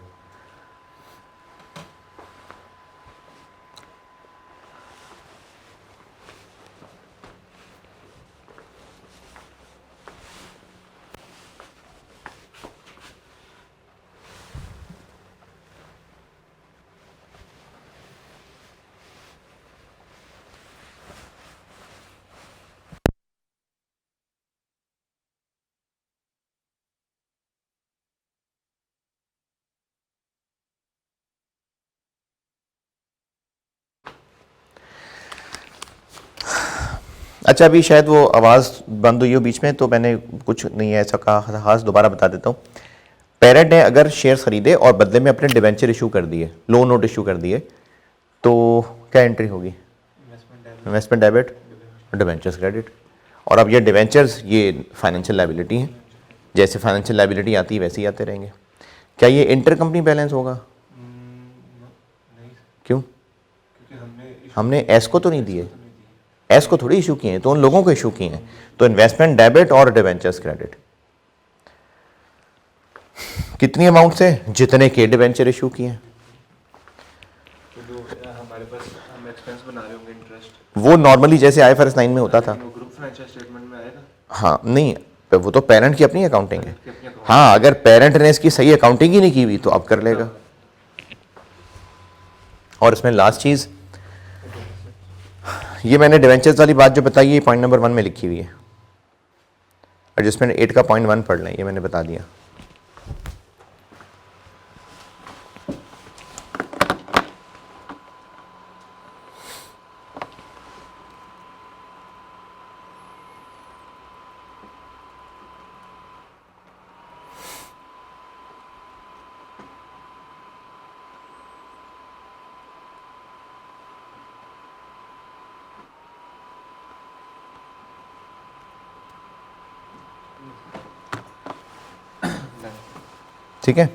अच्छा अभी शायद वो आवाज़ बंद हुई हो बीच में तो मैंने कुछ नहीं है ऐसा कहा खास, दोबारा बता देता हूँ। पेरेंट ने अगर शेयर्स खरीदे और बदले में अपने डिवेंचर इशू कर दिए, लोन नोट इशू कर दिए, तो क्या एंट्री होगी? Investment debit, debentures credit. और अब ये डिवेंचर्स ये फाइनेंशियल लायबिलिटी हैं, जैसे फाइनेंशियल लायबिलिटी आती है वैसे ही आते रहेंगे। क्या ये इंटर कंपनी बैलेंस होगा? नहीं क्यों? क्योंकि हमने एस को तो नहीं दिए, एस को थोड़ी इशू किए हैं, तो उन लोगों को इशू किए हैं। तो इन्वेस्टमेंट डेबिट और डिवेंचर्स क्रेडिट कितनी अमाउंट से? जितने के डिवेंचर इशू किए हैं। तो जो हमारे पास हम एक्सपेंस बना रहे होंगे इंटरेस्ट, वो नॉर्मली जैसे IFRS 9 में होता था। वो ग्रुप फाइनेंशियल स्टेटमेंट में आएगा। हाँ नहीं, वो तो पेरेंट की अपनी अकाउंटिंग है। कि अपनी account- हाँ अगर पेरेंट ने इसकी सही अकाउंटिंग ही नहीं की हुई तो अब कर लेगा। और इसमें लास्ट चीज़, ये मैंने डिवेंचर्स वाली बात जो बताई है पॉइंट नंबर 1 में लिखी हुई है। एडजस्टमेंट 8 का पॉइंट 1 पढ़ लें, ये मैंने बता दिया। ठीक है,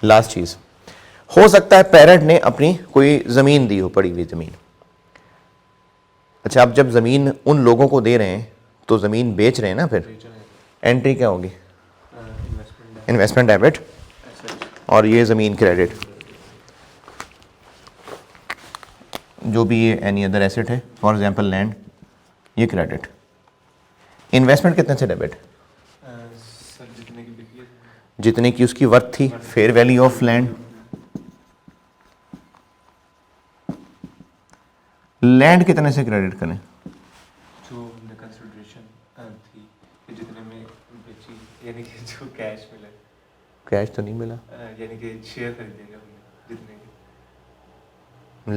लास्ट चीज़, हो सकता है पेरेंट ने अपनी कोई ज़मीन दी हो, पड़ी हुई ज़मीन। अच्छा अब जब ज़मीन उन लोगों को दे रहे हैं तो ज़मीन बेच रहे हैं ना, फिर एंट्री क्या होगी? इन्वेस्टमेंट डेबिट और ये ज़मीन क्रेडिट, जो भी ये एनी अदर एसेट है, फॉर एग्जांपल लैंड, ये क्रेडिट। इन्वेस्टमेंट कितने से डेबिट? सर जितने की बिकी है जितने की उसकी वर्थ थी, fair value of land. Land कितने से क्रेडिट करें? जो हमने कंसिडरेशन थी कि जितने में बेची, यानी कि जो कैश मिला, कैश तो नहीं मिला, यानी कि शेयर खरीदेंगे हमने जितने की।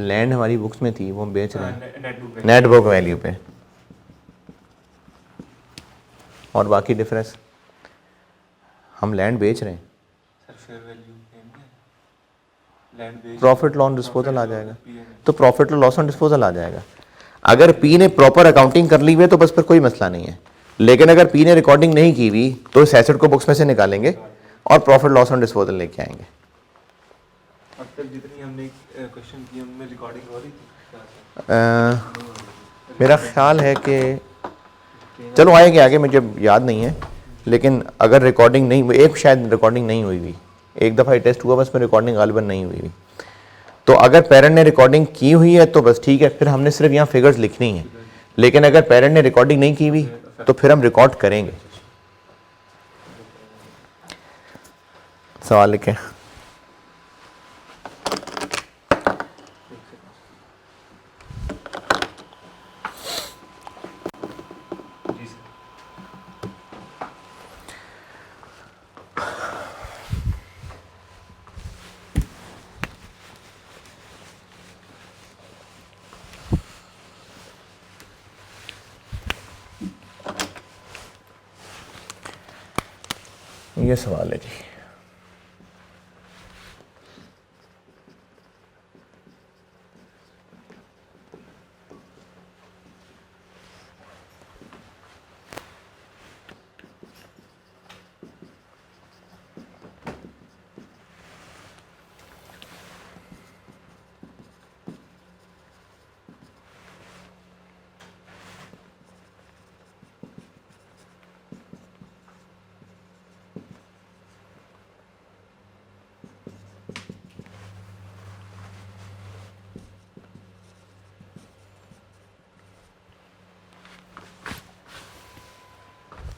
लैंड हमारी बुक्स में थी वो हम बेच रहे हैं नेट नेट बुक वैल्यू पे, और बाकी डिफरेंस हम लैंड बेच रहे हैं। सर फेयर वैल्यू लैंड बेच, प्रॉफिट लॉस डिस्पोजल आ जाएगा, तो प्रॉफिट लॉस ऑन डिस्पोजल आ जाएगा। अगर पी ने प्रॉपर अकाउंटिंग कर ली हुई है तो बस फिर कोई मसला नहीं है, लेकिन अगर पी ने रिकॉर्डिंग नहीं की हुई तो इस एसेट को बुक्स में से निकालेंगे और प्रॉफिट लॉस ऑन डिस्पोजल लेके आएंगे। अब तक जितनी हमने क्वेश्चन किए उनमें रिकॉर्डिंग हो रही थी क्या मेरा ख्याल है कि चलो आएंगे आगे, मुझे याद नहीं है, लेकिन अगर रिकॉर्डिंग नहीं, एक शायद रिकॉर्डिंग नहीं हुई हुई, एक दफ़ा टेस्ट हुआ बस में रिकॉर्डिंग गालिबन नहीं हुई हुई। तो अगर पेरेंट ने रिकॉर्डिंग की हुई है तो बस ठीक है, फिर हमने सिर्फ यहाँ फिगर्स लिखनी है। लेकिन अगर पेरेंट ने रिकॉर्डिंग नहीं की हुई तो फिर हम रिकॉर्ड करेंगे। सवाल लिखें। जी सर। ये सवाल है जी।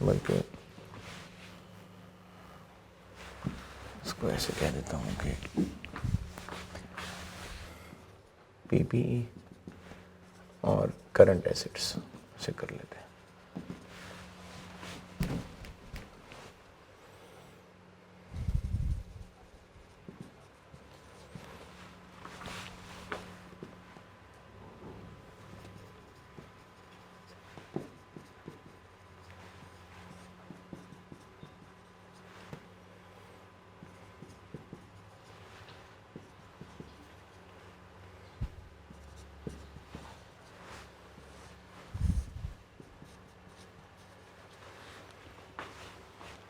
बल्कि इसको ऐसे कह देता हूँ कि पीपीई और करंट एसेट्स से कर लेते हैं।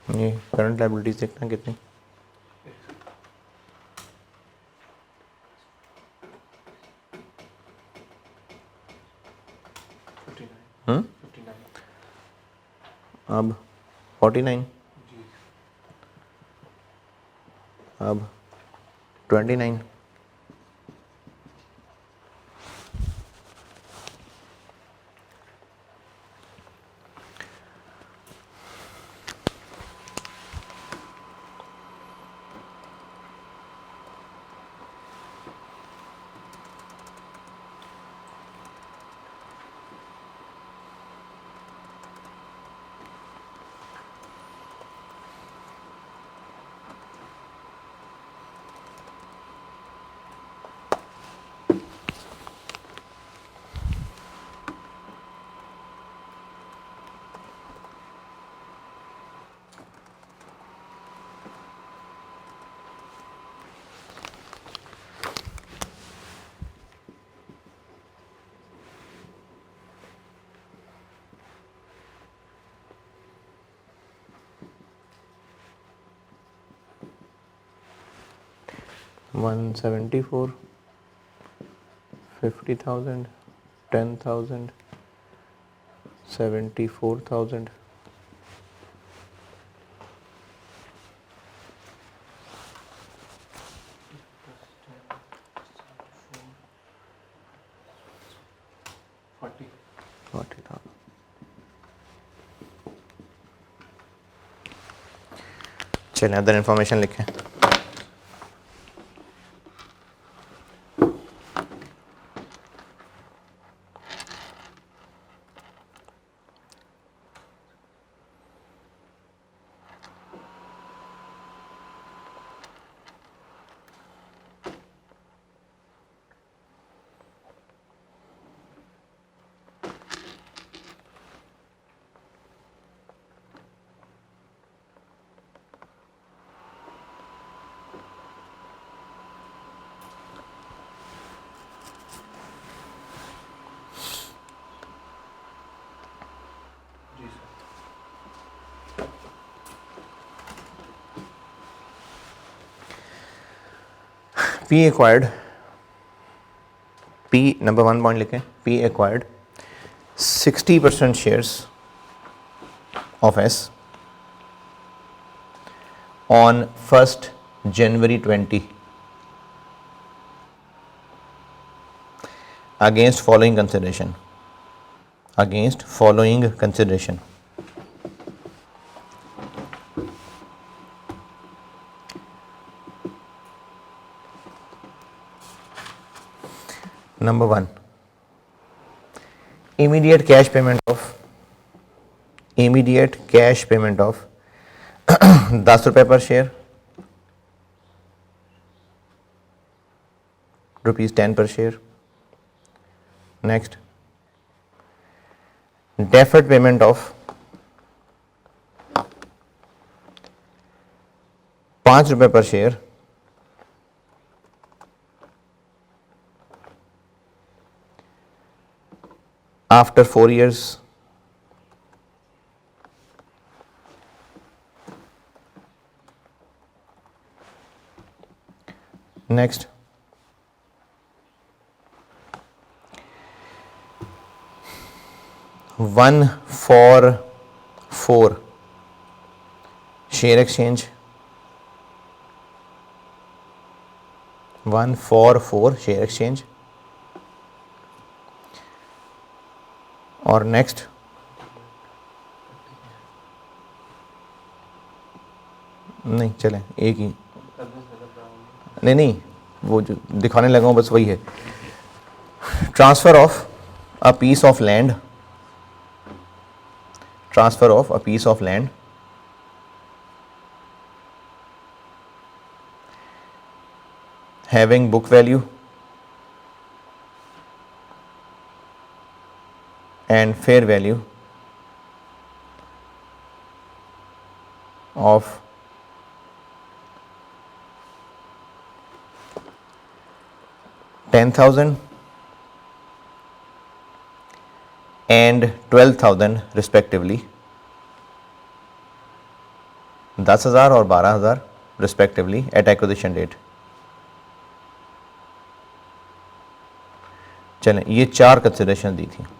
ये करंट लायबिलिटीज देखना कितनी, हम्म, अब 49, जी अब 29, वन 74, 50,000, 10,000, 74,000, फोर्टी 40,000। चलिए अदर इन्फॉर्मेशन लिखें। P acquired, P number 1 point लिखें, P acquired 60% shares of S on 1st January 20 against following consideration. Against following consideration. Number 1, immediate cash payment of 10 रुपये पर share, ₹10 per share. Next, deferred payment of 5 रुपये पर share, after 4 years. Next, one for 4 share exchange. 1 for 4 share exchange. और next नहीं चलें एक ही, नहीं वो जो दिखाने लगा हूँ बस वही है. Transfer of a piece of land, transfer of a piece of land having book value and fair value of $10,000 and $12,000 respectively, 10,000 और 12,000 respectively at acquisition date. चलें ये 4 कंसिडरेशन दी थी.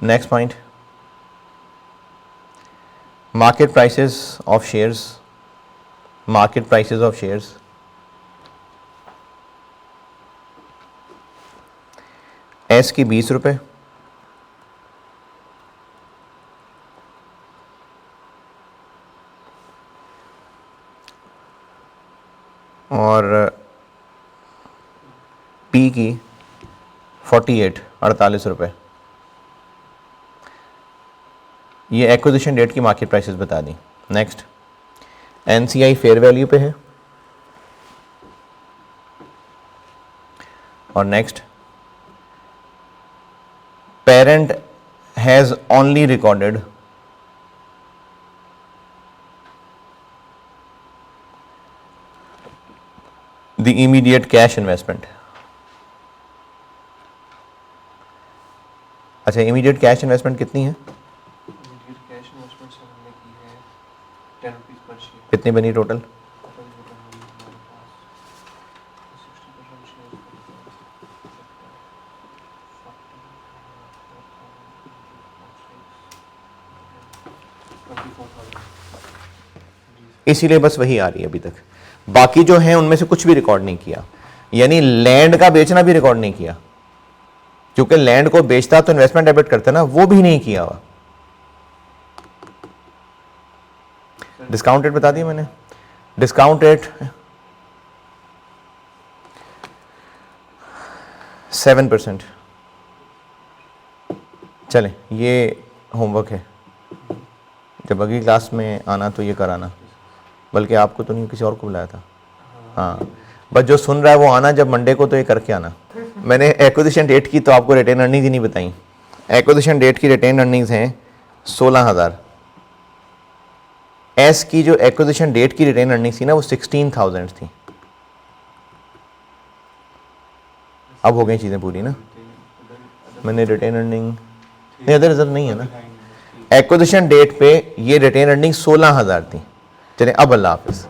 Next point, market prices of shares, market prices of shares, S की 20 रुपये, और P की 48 रुपये. ये एक्विजिशन डेट की मार्केट प्राइसेस बता दी. नेक्स्ट, एनसीआई फेयर वैल्यू पे है. और next, parent has only recorded the immediate cash investment. अच्छा, इमीडिएट कैश इन्वेस्टमेंट कितनी है? कितनी बनी टोटल? इसीलिए बस वही आ रही है अभी तक. बाकी जो है उनमें से कुछ भी रिकॉर्ड नहीं किया, यानी लैंड का बेचना भी रिकॉर्ड नहीं किया, क्योंकि लैंड को बेचता तो इन्वेस्टमेंट डेबिट करता ना, वो भी नहीं किया हुआ. डिस्काउंट रेट बता दिया मैंने. Discount rate 7%. चलें ये होमवर्क है, जब अगली क्लास में आना तो ये कराना, बल्कि आपको तो नहीं किसी और को बुलाया था. हाँ, बस जो सुन रहा है वो आना, जब मंडे को तो ये करके आना. मैंने एक्विजिशन डेट की तो आपको रिटेन अर्निंग्स ही नहीं बताई. एक्विजिशन डेट की रिटेन अर्निंग्स हैं 16,000. एस की जो एक्विजिशन डेट की रिटेन अर्निंग्स थी ना वो 16,000 थी. अब हो गई चीज़ें पूरी ना. मैंने रिटेन अर्निंग नहीं, अदर रिजर्व नहीं है ना. एक्विजिशन डेट पे ये रिटेन अर्निंग 16,000 थी. चलें अब अल्लाह हाफिज़.